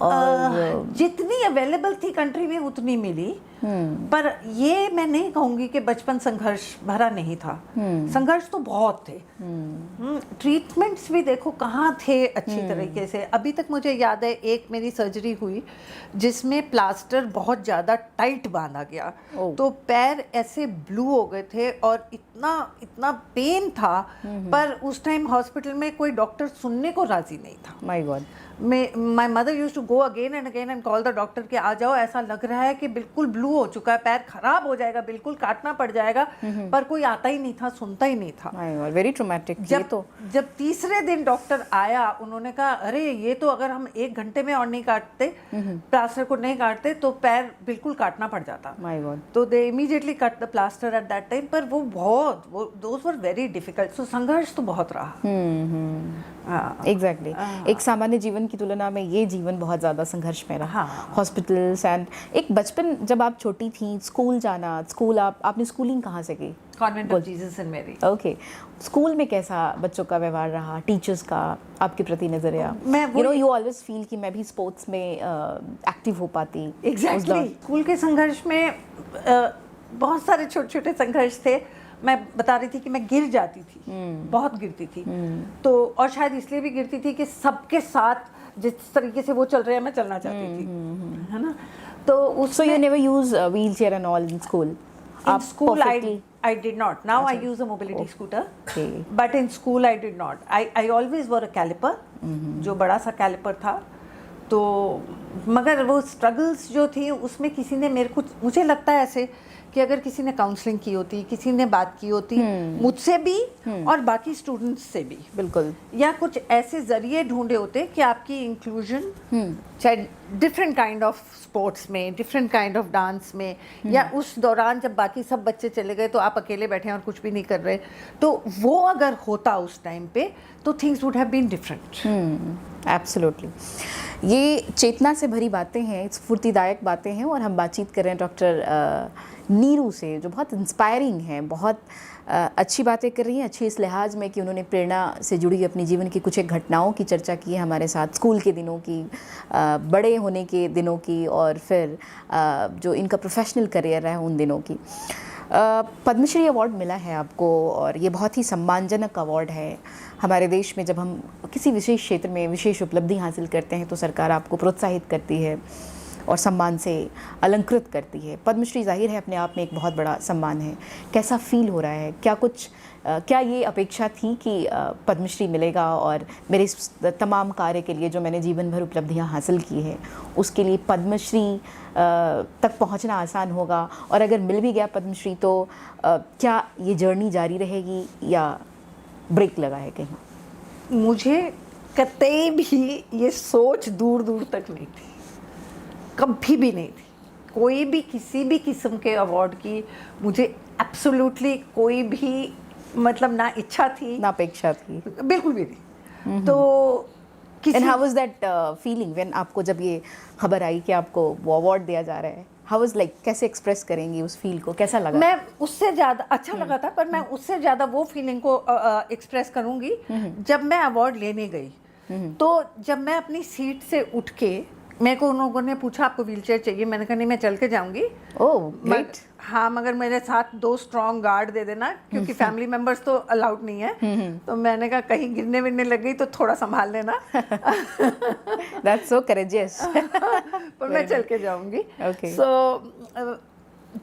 और जितनी अवेलेबल थी कंट्री में उतनी मिली। पर ये मैं नहीं कहूँगी कि बचपन संघर्ष भरा नहीं था। संघर्ष तो बहुत थे। ट्रीटमेंट्स भी देखो कहाँ थे अच्छी तरीके से। अभी तक मुझे याद है, एक मेरी सर्जरी हुई जिसमें प्लास्टर बहुत ज़्यादा टाइट बांधा गया, तो पैर ऐसे ब्लू हो गए थे और इतना पेन था। पर उस टाइम हॉस्पिटल में कोई डॉक्टर सुनने को राजी नहीं था। My God. My mother use to go again and call the doctor कि आ जाओ, ऐसा लग रहा है कि बिल्कुल ब्लू शुरू हो चुका है, पैर खराब हो जाएगा, बिल्कुल काटना पड़ जाएगा, पर कोई आता ही नहीं था, सुनता ही नहीं था। Very traumatic. जब तीसरे दिन डॉक्टर आया, उन्होंने कहा अरे ये तो अगर हम 1 घंटे में और नहीं काटते, प्लास्टर को नहीं काटते तो पैर बिल्कुल काटना पड़ जाता। My god. तो they immediately cut the plaster at that time. पर वो those were very difficult. So संघर्ष तो बहुत रहा। एग्जैक्टली। एक सामान्य जीवन की तुलना में ये जीवन बहुत ज़्यादा संघर्ष में रहा। हॉस्पिटल्स एंड एक बचपन, जब आप छोटी थी, स्कूल जाना, स्कूल आपने स्कूलिंग कहाँ से की? Convent of Jesus and Mary. Okay. School में कैसा बच्चों का व्यवहार रहा, टीचर्स का आपके प्रति नजरिया? यू ऑलवेज फील कि मैं भी स्पोर्ट्स में एक्टिव हो पाती। एग्जैक्टली। स्कूल के संघर्ष में बहुत सारे छोटे छोटे संघर्ष थे। मैं बता रही थी कि मैं गिर जाती थी, बहुत गिरती थी। तो और शायद इसलिए भी गिरती थी कि सबके साथ जिस तरीके से वो चल रहे हैं मैं चलना चाहती थी, है ना। तो उस so you never use wheelchair and all in school? In school, I did not. Now I use a mobility scooter. Okay. But in school I did not. I always wore a caliper, जो बड़ा सा caliper था। तो मगर वो struggles जो थी उसमें किसी ने मुझे लगता है ऐसे कि अगर किसी ने काउंसलिंग की होती, किसी ने बात की होती मुझसे भी और बाकी स्टूडेंट्स से भी, बिल्कुल, या कुछ ऐसे जरिए ढूंढे होते कि आपकी इंक्लूजन चाहे डिफरेंट काइंड ऑफ स्पोर्ट्स में, डिफरेंट काइंड ऑफ डांस में, या उस दौरान जब बाकी सब बच्चे चले गए तो आप अकेले बैठे हैं और कुछ भी नहीं कर रहे, तो वो अगर होता उस टाइम पे तो things would have been different. Absolutely. ये चेतना से भरी बातें हैं, स्फूर्तिदायक बातें हैं, और हम बातचीत कर रहे हैं डॉक्टर नीरू से, जो बहुत इंस्पायरिंग हैं, बहुत अच्छी बातें कर रही हैं। अच्छी इस लिहाज में कि उन्होंने प्रेरणा से जुड़ी अपनी जीवन की कुछ एक घटनाओं की चर्चा की है हमारे साथ, स्कूल के दिनों की, बड़े होने के दिनों की, और फिर जो इनका प्रोफेशनल करियर है उन दिनों की। पद्मश्री अवार्ड मिला है आपको, और ये बहुत ही सम्मानजनक अवार्ड है हमारे देश में। जब हम किसी विशेष क्षेत्र में विशेष उपलब्धि हासिल करते हैं तो सरकार आपको प्रोत्साहित करती है और सम्मान से अलंकृत करती है। पद्मश्री जाहिर है अपने आप में एक बहुत बड़ा सम्मान है। कैसा फील हो रहा है? क्या ये अपेक्षा थी कि पद्मश्री मिलेगा और मेरे इस तमाम कार्य के लिए जो मैंने जीवन भर उपलब्धियां हासिल की है उसके लिए पद्मश्री तक पहुंचना आसान होगा? और अगर मिल भी गया पद्मश्री तो क्या ये जर्नी जारी रहेगी या ब्रेक लगा है कहीं? मुझे कतई भी ये सोच दूर दूर तक नहीं थी, कभी भी नहीं थी। कोई भी किसी भी किस्म के अवार्ड की मुझे एब्सोल्युटली कोई भी मतलब ना इच्छा थी ना अपेक्षा थी, बिल्कुल भी नहीं। तो and how was that feeling when आपको जब ये खबर आई कि आपको वो अवार्ड दिया जा रहा है? हाउ वाज लाइक, कैसे एक्सप्रेस करेंगी उस फील को? कैसा लगा? मैं उससे ज़्यादा अच्छा लगा था, पर मैं उससे ज़्यादा वो फीलिंग को एक्सप्रेस करूँगी जब मैं अवार्ड लेने गई। तो जब मैं अपनी सीट से उठ के, मेरे को उन लोगों ने पूछा आपको व्हीलचेयर चाहिए, मैंने कहा नहीं मैं चल के जाऊंगी। Oh great. हाँ, मगर मेरे साथ 2 स्ट्रॉन्ग गार्ड दे देना, क्योंकि फैमिली मेंबर्स तो अलाउड नहीं है। तो मैंने कहा कहीं गिरने विरने लग गई तो थोड़ा संभाल लेना। That's so courageous। पर मैं चल के जाऊंगी। Okay। So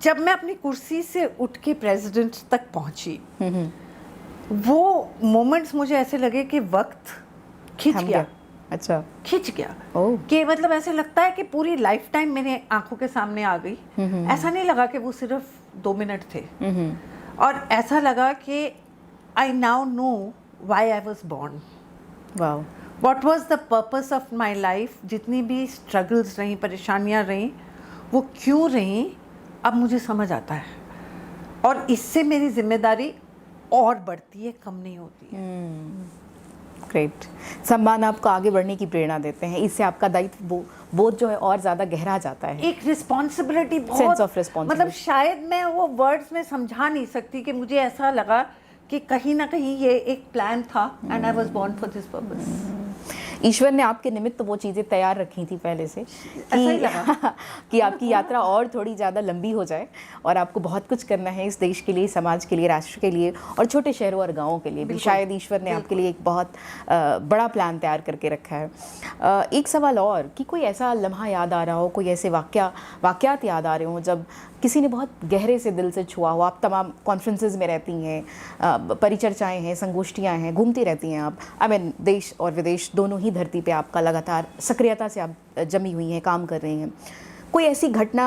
जब मैं अपनी कुर्सी से उठ के प्रेसिडेंट तक पहुंची, वो मोमेंट्स मुझे ऐसे लगे कि वक्त खिंच गया। अच्छा, खिंच गया कि मतलब ऐसे लगता है कि पूरी लाइफ टाइम मेरे आंखों के सामने आ गई। ऐसा नहीं लगा कि वो सिर्फ 2 मिनट थे, और ऐसा लगा कि I now know why I was born, wow, what was the purpose of my life. जितनी भी स्ट्रगल्स रहीं, परेशानियां रहीं, वो क्यों रहीं, अब मुझे समझ आता है। और इससे मेरी जिम्मेदारी और बढ़ती है, कम नहीं होती है। ग्रेट। सम्मान आपको आगे बढ़ने की प्रेरणा देते हैं, इससे आपका दायित्व बोझ जो है और ज़्यादा गहरा जाता है। एक रिस्पॉन्सिबिलिटी, सेंस ऑफ रिस्पॉन्सिबिलिटी, मतलब शायद मैं वो वर्ड्स में समझा नहीं सकती कि मुझे ऐसा लगा कि कहीं ना कहीं ये एक प्लान था, and I was born for this purpose. ईश्वर ने आपके निमित्त वो चीज़ें तैयार रखी थी पहले से कि आपकी यात्रा और थोड़ी ज़्यादा लंबी हो जाए, और आपको बहुत कुछ करना है इस देश के लिए, समाज के लिए, राष्ट्र के लिए, और छोटे शहरों और गाँवों के लिए भी। शायद ईश्वर ने आपके लिए एक बहुत बड़ा प्लान तैयार करके रखा है। एक सवाल और, कि कोई ऐसा लम्हा याद आ रहा हो, कोई ऐसे वाक़यात याद आ रहे हों जब किसी ने बहुत गहरे से दिल से छुआ हो? आप तमाम कॉन्फ्रेंसेस में रहती हैं, परिचर्चाएं हैं, संगोष्ठियां हैं, घूमती रहती हैं आप। आई मीन देश और विदेश दोनों ही धरती पे आपका लगातार सक्रियता से आप जमी हुई हैं, काम कर रही हैं। कोई ऐसी घटना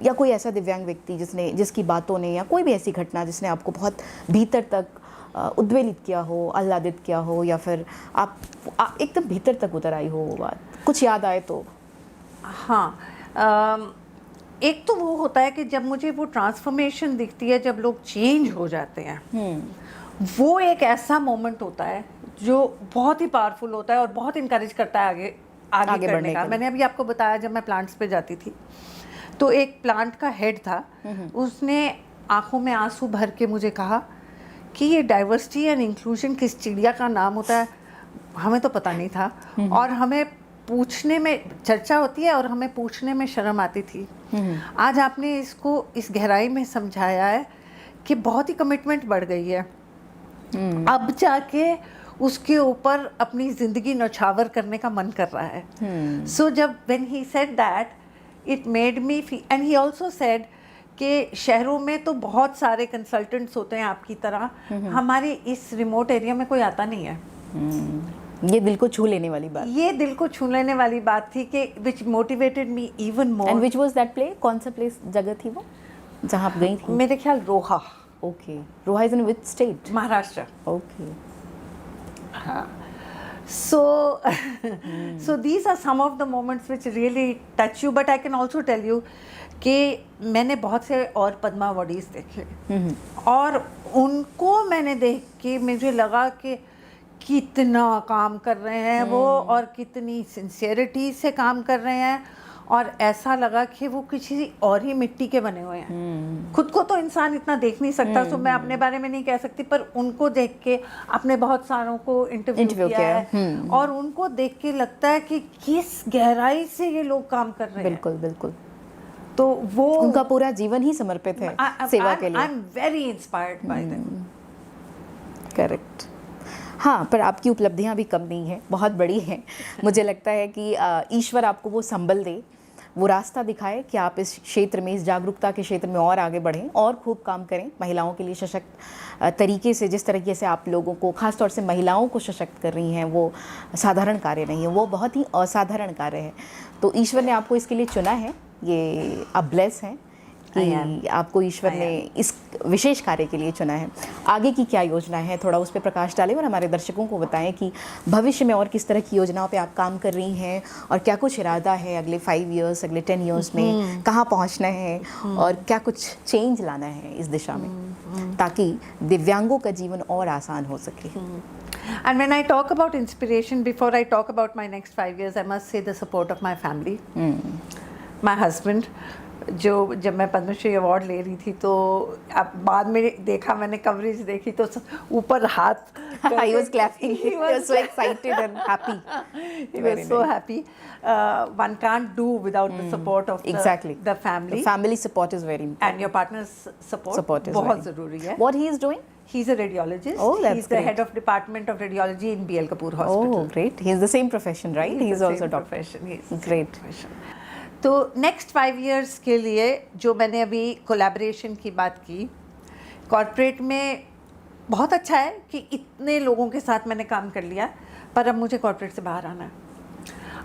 या कोई ऐसा दिव्यांग व्यक्ति जिसकी बातों ने या कोई भी ऐसी घटना जिसने आपको बहुत भीतर तक उद्वेलित किया हो, आह्लादित किया हो, या फिर आप एकदम भीतर तक उतर आई हो वो बात, कुछ याद आए तो? हाँ, एक तो वो होता है कि जब मुझे वो ट्रांसफॉर्मेशन दिखती है, जब लोग चेंज हो जाते हैं, वो एक ऐसा मोमेंट होता है जो बहुत ही पावरफुल होता है और बहुत इनकरेज करता है आगे करने का। मैंने अभी आपको बताया, जब मैं प्लांट्स पे जाती थी तो एक प्लांट का हेड था, उसने आंखों में आंसू भर के मुझे कहा कि ये डाइवर्सिटी एंड इंक्लूजन किस चिड़िया का नाम होता है, हमें तो पता नहीं था, और हमें पूछने में चर्चा होती है और हमें पूछने में शर्म आती थी। आज आपने इसको इस गहराई में समझाया है कि बहुत ही कमिटमेंट बढ़ गई है। अब जाके उसके ऊपर अपनी ज़िंदगी नौछावर करने का मन कर रहा है। सो जब when he said that, it made me feel, and he also said कि शहरों में तो बहुत सारे कंसल्टेंट्स होते हैं आपकी तरह, हमारे इस रिमोट एरिया में कोई आता नहीं है। ये दिल को छू लेने वाली बात, ये दिल को छू लेने वाली बात थी कि which motivated me even more. And which was that play? कौन सा प्लेस, जगह थी वो जहाँ आप गई थी? मेरे ख्याल Roha. Okay, Roha is in which state? Maharashtra. Okay, हाँ। So these are some of the moments which really touch you, but I can also tell you कि मैंने बहुत से और पद्मा अवॉर्डीज देखे, और उनको मैंने देख के मुझे लगा कि कितना काम कर रहे हैं वो, और कितनी सिंसियरिटी से काम कर रहे हैं, और ऐसा लगा कि वो किसी और ही मिट्टी के बने हुए हैं। खुद को तो इंसान इतना देख नहीं सकता, तो मैं अपने बारे में नहीं कह सकती, पर उनको देख के, आपने बहुत सारों को इंटरव्यू किया है, और उनको देख के लगता है कि किस गहराई से ये लोग काम कर रहे हैं। बिल्कुल बिल्कुल। तो वो उनका पूरा जीवन ही समर्पित है सेवा के लिए। I am very inspired by them. Correct. हाँ, पर आपकी उपलब्धियाँ भी कम नहीं हैं, बहुत बड़ी हैं। मुझे लगता है कि ईश्वर आपको वो संबल दे, वो रास्ता दिखाए कि आप इस क्षेत्र में, इस जागरूकता के क्षेत्र में और आगे बढ़ें और खूब काम करें महिलाओं के लिए सशक्त तरीके से। जिस तरीके से आप लोगों को, ख़ासतौर से महिलाओं को सशक्त कर रही हैं, वो साधारण कार्य नहीं है, वो बहुत ही असाधारण कार्य है। तो ईश्वर ने आपको इसके लिए चुना है, ये आप ब्लेस हैं कि आपको ईश्वर ने इस विशेष कार्य के लिए चुना है। आगे की क्या योजना है, थोड़ा उस पर प्रकाश डालें और हमारे दर्शकों को बताएं कि भविष्य में और किस तरह की योजनाओं पे आप काम कर रही हैं, और क्या कुछ इरादा है अगले 5 इयर्स, अगले 10 इयर्स में कहाँ पहुँचना है, और क्या कुछ चेंज लाना है इस दिशा में, ताकि दिव्यांगों का जीवन और आसान हो सके। And when I talk about inspiration, before I talk about my next 5 years, I must say the support of my family. My husband, जो जब मैं पद्मश्री अवार्ड ले रही थी, तो अब बाद में देखा, मैंने कवरेज देखी, तो ऊपर हाथ, He was clapping. He was so excited and happy. He was so happy. One can't do without the support of the family. The family support is very important. And your partner's support is बहुत ज़रूरी है. What he is doing? He's a radiologist. Oh, that's He's the head of department of radiology in BL Kapoor Hospital. Oh, great. He's the same profession, right? He's also a doctor. Great. तो नेक्स्ट 5 इयर्स के लिए जो मैंने अभी कोलैबोरेशन की बात की, कॉर्पोरेट में बहुत अच्छा है कि इतने लोगों के साथ मैंने काम कर लिया, पर अब मुझे कॉर्पोरेट से बाहर आना है।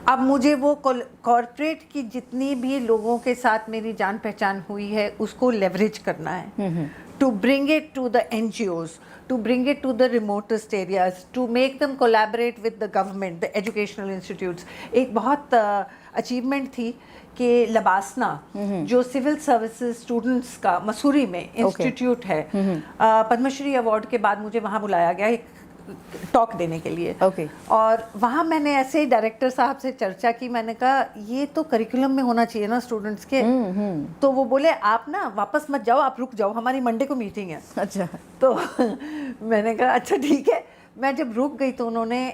अब मुझे वो कॉर्पोरेट की जितनी भी लोगों के साथ मेरी जान पहचान हुई है, उसको लेवरेज करना है, to bring it to the NGOs, to bring it to the remotest areas, to make them collaborate with the government, the educational institutes. एक बहुत अचीवमेंट थी कि लबासना, जो सिविल सर्विसेज स्टूडेंट्स का मसूरी में इंस्टीट्यूट है, पद्मश्री अवार्ड के बाद मुझे वहाँ बुलाया गया एक टॉक देने के लिए। और वहाँ मैंने ऐसे ही डायरेक्टर साहब से चर्चा की, मैंने कहा ये तो करिकुलम में होना चाहिए ना स्टूडेंट्स के। तो वो बोले आप ना वापस मत जाओ, आप रुक जाओ, हमारी मंडे को मीटिंग है। अच्छा। तो मैंने कहा अच्छा ठीक है। मैं जब रुक गई तो उन्होंने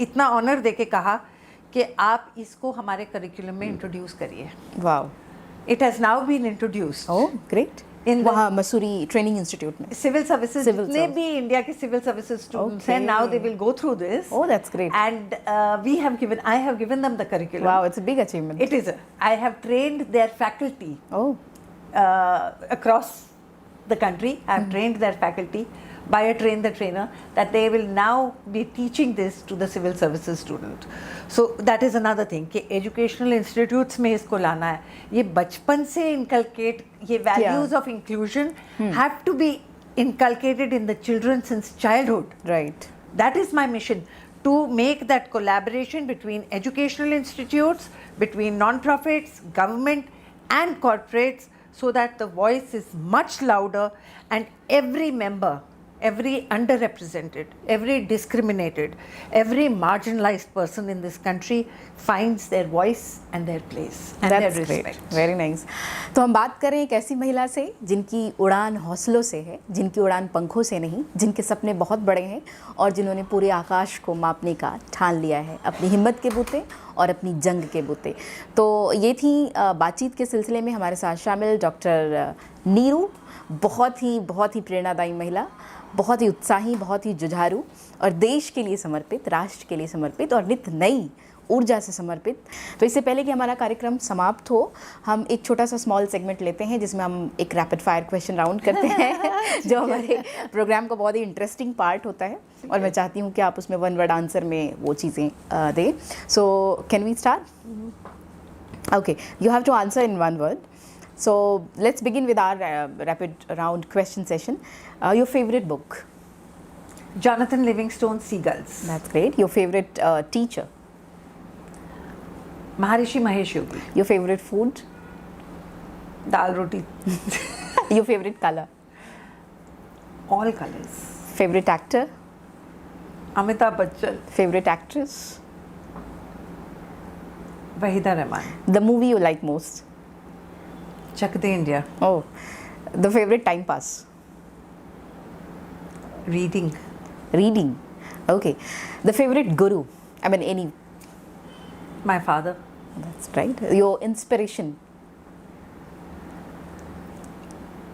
इतना ऑनर दे के कहा कि आप इसको हमारे करिकुलम में इंट्रोड्यूस करिए। Wow. It has now been introduced. Oh great. वहाँ मसूरी ट्रेनिंग इंस्टीट्यूट में सिविल सर्विसेज जितने भी इंडिया के सिविल सर्विसेज स्टूडेंट्स हैं, now they will go through this. Oh that's great. And I have given them the curriculum. Wow, it's a big achievement. It is. I have trained their faculty across the country. I've trained their faculty. by a train the trainer, that they will now be teaching this to the civil services student. So that is another thing कि educational institutes में इसको लाना है. ये बचपन से inculcate ये values of inclusion have to be inculcated in the children since childhood. Right. That is my mission, to make that collaboration between educational institutes, between non-profits, government and corporates, so that the voice is much louder and every member, every underrepresented, every discriminated, every marginalized person in this country finds their voice and their place and That's their great. respect. Very nice. तो हम बात करें एक ऐसी महिला से जिनकी उड़ान हौसलों से है, जिनकी उड़ान पंखों से नहीं, जिनके सपने बहुत बड़े हैं और जिन्होंने पूरे आकाश को मापने का ठान लिया है अपनी हिम्मत के बूते और अपनी जंग के बूते. तो ये थी बातचीत के सिलसिले में हमारे साथ शामिल डॉक्टर नीरू. बहुत ही प्रेरणादायी महिला, बहुत ही उत्साही, बहुत ही जुझारू और देश के लिए समर्पित, राष्ट्र के लिए समर्पित और नित नई ऊर्जा से समर्पित. तो इससे पहले कि हमारा कार्यक्रम समाप्त हो, हम एक छोटा सा स्मॉल सेगमेंट लेते हैं जिसमें हम एक रैपिड फायर क्वेश्चन राउंड करते हैं जो हमारे प्रोग्राम का बहुत ही इंटरेस्टिंग पार्ट होता है और मैं चाहती हूँ कि आप उसमें वन वर्ड आंसर में वो चीज़ें दें. So can we start? Okay, you have to answer in one word. So let's begin with our rapid round question session. Your favorite book? Jonathan Livingstone, Seagulls. That's great. Your favorite teacher? Maharishi Mahesh Yogi. Your favorite food? Dal roti. Your favorite color? All colors. Favorite actor? Amitabh Bachchan. Favorite actress? Wahida Rahman. The movie you like most? Chak De India. Oh, the favorite time pass? Reading. Reading. Okay. The favorite guru? I mean, any. My father. That's right. Your inspiration?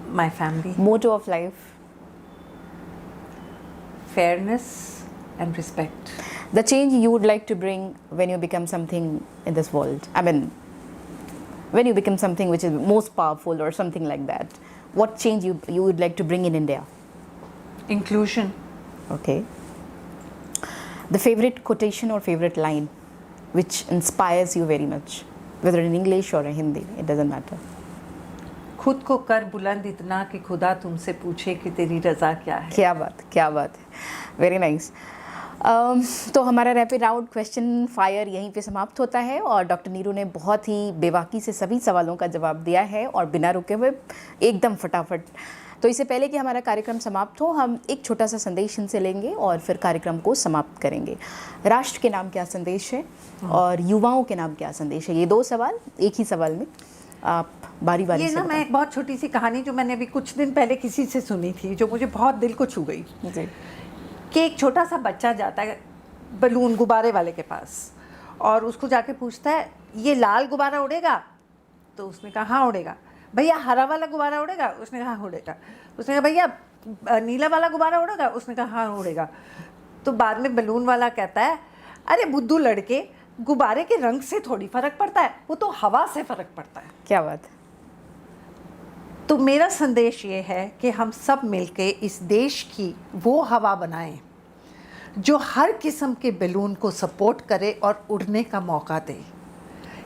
My family. Motto of life? Fairness and respect. The change you would like to bring when you become something in this world? I mean, when you become something which is most powerful or something like that, what change you would like to bring in India? Inclusion. Okay. The favorite quotation or favorite line which inspires you very much, whether in English or in Hindi, it doesn't matter. खुद को कर बुलंद इतना कि खुदा तुमसे पूछे कि तेरी रज़ा क्या है. क्या बात है. Very nice. तो हमारा रैपिड राउंड क्वेश्चन फायर यहीं पे समाप्त होता है और डॉक्टर नीरू ने बहुत ही बेबाकी से सभी सवालों का जवाब दिया है और बिना रुके हुए एकदम फटाफट. तो इससे पहले कि हमारा कार्यक्रम समाप्त हो, हम एक छोटा सा संदेश इनसे लेंगे और फिर कार्यक्रम को समाप्त करेंगे. राष्ट्र के नाम क्या संदेश है और युवाओं के नाम क्या संदेश है? ये दो सवाल एक ही सवाल में आप बारी बारी से. मैं एक बहुत छोटी सी कहानी जो मैंने अभी कुछ दिन पहले किसी से सुनी थी जो मुझे बहुत दिल को छू गई जी. कि एक छोटा सा बच्चा जाता है बलून गुब्बारे वाले के पास और उसको जाके पूछता है ये लाल गुब्बारा उड़ेगा? तो उसने कहा हाँ उड़ेगा. भैया हरा वाला गुब्बारा उड़ेगा? उसने कहा हाँ उड़ेगा. उसने कहा भैया नीला वाला गुब्बारा उड़ेगा? उसने कहा हाँ उड़ेगा. तो बाद में बलून वाला कहता है अरे बुद्धू लड़के, गुब्बारे के रंग से थोड़ी फर्क पड़ता है, वो तो हवा से फर्क पड़ता है. क्या बात है. तो मेरा संदेश ये है कि हम सब मिलके इस देश की वो हवा बनाएं जो हर किस्म के बैलून को सपोर्ट करे और उड़ने का मौका दे.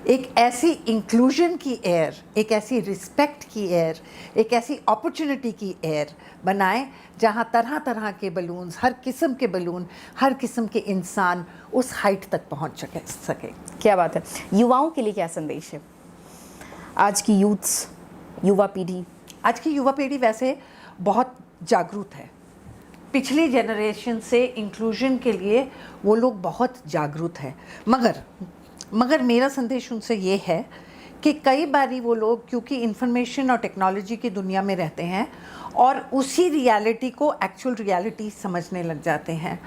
एक ऐसी इंक्लूजन की एयर, एक ऐसी रिस्पेक्ट की एयर, एक ऐसी अपॉर्चुनिटी की एयर बनाएं जहां तरह तरह के बलून्स, हर किस्म के बलून, हर किस्म के इंसान उस हाइट तक पहुंच सके. क्या बात है. युवाओं के लिए क्या संदेश है? आज की यूथ्स, युवा पीढ़ी. आज की युवा पीढ़ी वैसे बहुत जागरूक है. पिछली जनरेशन से इंक्लूजन के लिए वो लोग बहुत जागरूक हैं. मगर मेरा संदेश उनसे ये है कि कई बारी वो लोग क्योंकि इंफॉर्मेशन और टेक्नोलॉजी की दुनिया में रहते हैं और उसी रियलिटी को एक्चुअल रियलिटी समझने लग जाते हैं.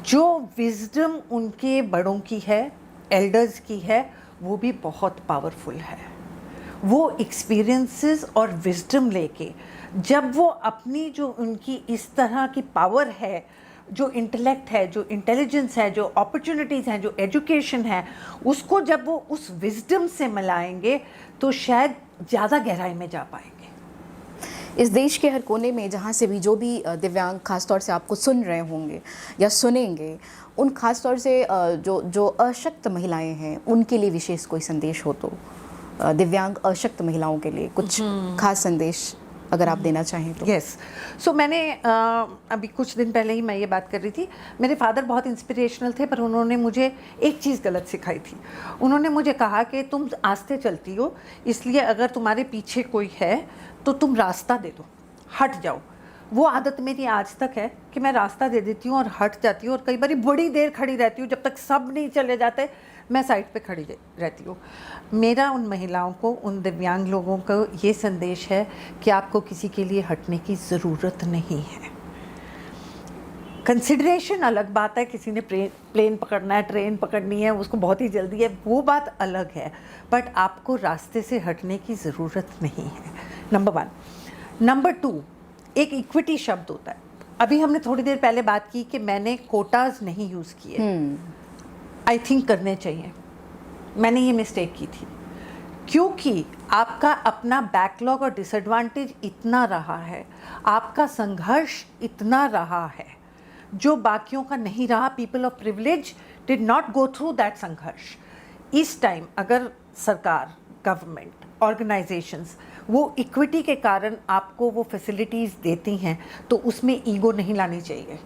जो विजडम उनके बड़ों की है, एल्डर्स की है, वो भी बहुत पावरफुल है. वो एक्सपीरियंसेस और विजडम लेके जब वो अपनी जो उनकी इस तरह की पावर है, जो इंटेलेक्ट है, जो इंटेलिजेंस है, जो अपॉर्चुनिटीज़ हैं, जो एजुकेशन है, उसको जब वो उस विजडम से मिलाएंगे तो शायद ज़्यादा गहराई में जा पाएंगे. इस देश के हर कोने में जहाँ से भी जो भी दिव्यांग खासतौर से आपको सुन रहे होंगे या सुनेंगे, उन खासतौर से जो अशक्त महिलाएं हैं उनके लिए विशेष कोई संदेश हो तो दिव्यांग अशक्त महिलाओं के लिए कुछ खास संदेश अगर आप देना चाहें तो। यस, सो मैंने अभी कुछ दिन पहले ही मैं ये बात कर रही थी, मेरे फादर बहुत इंस्पिरेशनल थे, पर उन्होंने मुझे एक चीज़ गलत सिखाई थी। उन्होंने मुझे कहा कि तुम आस्ते चलती हो, इसलिए अगर तुम्हारे पीछे कोई है तो तुम रास्ता दे दो, हट जाओ। वो आदत मेरी आज तक है कि मैं रास्ता दे देती हूँ और हट जाती हूँ, और कई बार बड़ी देर खड़ी रहती हूँ, जब तक सब नहीं चले जाते मैं साइड पे खड़ी रहती हूँ। मेरा उन महिलाओं को, उन दिव्यांग लोगों को ये संदेश है कि आपको किसी के लिए हटने की ज़रूरत नहीं है। कंसिडरेशन अलग बात है, किसी ने प्लेन पकड़ना है, ट्रेन पकड़नी है, उसको बहुत ही जल्दी है, वो बात अलग है, बट आपको रास्ते से हटने की ज़रूरत नहीं है, नंबर 1। नंबर 2, एक इक्विटी शब्द होता है। अभी हमने थोड़ी देर पहले बात की कि मैंने कोटाज नहीं यूज़ किए, आई थिंक करने चाहिए। मैंने ये मिस्टेक की थी क्योंकि आपका अपना बैकलॉग और डिसएडवांटेज इतना रहा है, आपका संघर्ष इतना रहा है जो बाकियों का नहीं रहा। People of privilege did not go through that संघर्ष। इस टाइम अगर सरकार, गवर्नमेंट, ऑर्गेनाइजेशंस वो इक्विटी के कारण आपको वो फैसिलिटीज़ देती हैं तो उसमें ईगो नहीं लानी चाहिए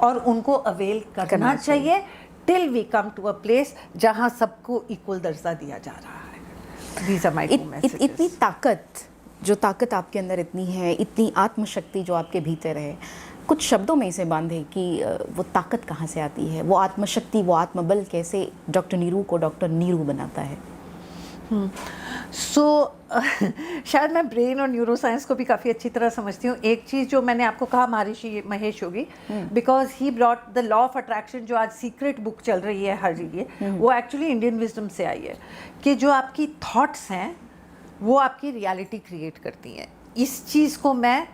और उनको अवेल करना चाहिए till we come to a place जहाँ सबको इक्वल दर्जा दिया जा रहा है। These are my two messages. इतनी ताकत आपके अंदर इतनी है, इतनी आत्मशक्ति जो आपके भीतर है, कुछ शब्दों में इसे बांधे कि वो ताकत कहाँ से आती है, वो आत्मशक्ति, वो आत्मबल कैसे डॉक्टर नीरू को डॉक्टर नीरू बनाता है। शायद मैं ब्रेन और न्यूरो साइंस को भी काफ़ी अच्छी तरह समझती हूँ। एक चीज़ जो मैंने आपको कहा Maharshi Mahesh Yogi, because he brought the law of attraction, जो आज सीक्रेट बुक चल रही है हर जगह, वो एक्चुअली इंडियन विजडम से आई है कि जो आपकी थॉट्स हैं वो आपकी रियलिटी क्रिएट करती हैं। इस चीज़ को मैं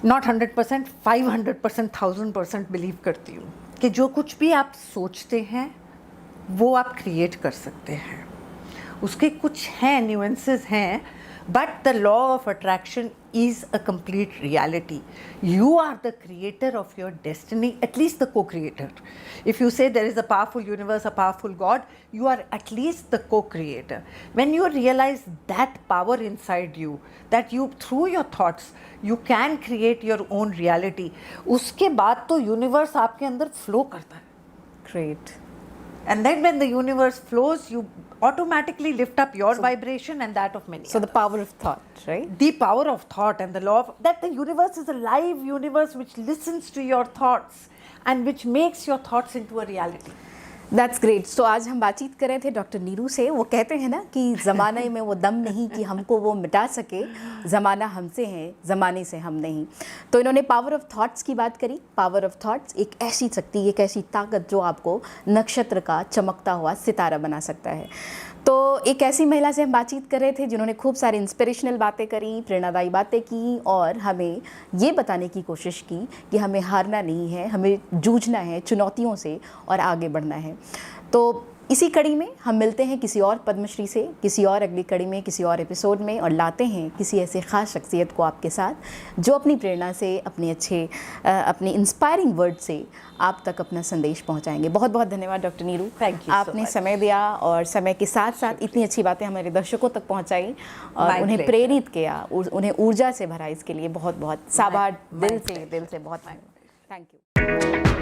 नॉट 100%, 500%, 1000% बिलीव करती हूँ कि जो कुछ भी आप सोचते हैं वो आप क्रिएट कर सकते हैं। उसके कुछ हैं, न्यूएंसेस हैं, but the law of attraction is a complete reality. You are the creator of your destiny, at least the co creator. If you say there is a powerful universe, a powerful god, you are at least the co-creator. When you realize that power inside you, that you through your thoughts you can create your own reality, उसके बाद तो यूनिवर्स आपके अंदर फ्लो करता है। Great. And then when the universe flows, you automatically lift up your vibration and that of many. So the power of thought, right? The power of thought and the law of that, the universe is a live universe which listens to your thoughts and which makes your thoughts into a reality. That's great. So आज हम बातचीत कर रहे थे डॉक्टर नीरू से। वो कहते हैं ना कि ज़माने में वो दम नहीं कि हमको वो मिटा सके, ज़माना हमसे है, ज़माने से हम नहीं। तो इन्होंने पावर ऑफ थॉट्स की बात करी। पावर ऑफ थॉट्स एक ऐसी शक्ति, एक ऐसी ताकत जो आपको नक्षत्र का चमकता हुआ सितारा बना सकता है। तो एक ऐसी महिला से हम बातचीत कर रहे थे जिन्होंने खूब सारी इंस्पिरेशनल बातें करी, प्रेरणादायी बातें की और हमें ये बताने की कोशिश की कि हमें हारना नहीं है, हमें जूझना है चुनौतियों से और आगे बढ़ना है। तो इसी कड़ी में हम मिलते हैं किसी और पद्मश्री से, किसी और अगली कड़ी में, किसी और एपिसोड में, और लाते हैं किसी ऐसे ख़ास शख्सियत को आपके साथ जो अपनी प्रेरणा से, अपने इंस्पायरिंग वर्ड से आप तक अपना संदेश पहुंचाएंगे। बहुत बहुत धन्यवाद डॉक्टर नीरू, थैंक यू। आपने समय दिया और समय के साथ साथ इतनी अच्छी बातें हमारे दर्शकों तक पहुंचाई और उन्हें प्रेरित किया, उन्हें ऊर्जा से भरा। इसके लिए बहुत बहुत साबार, दिल से बहुत थैंक यू।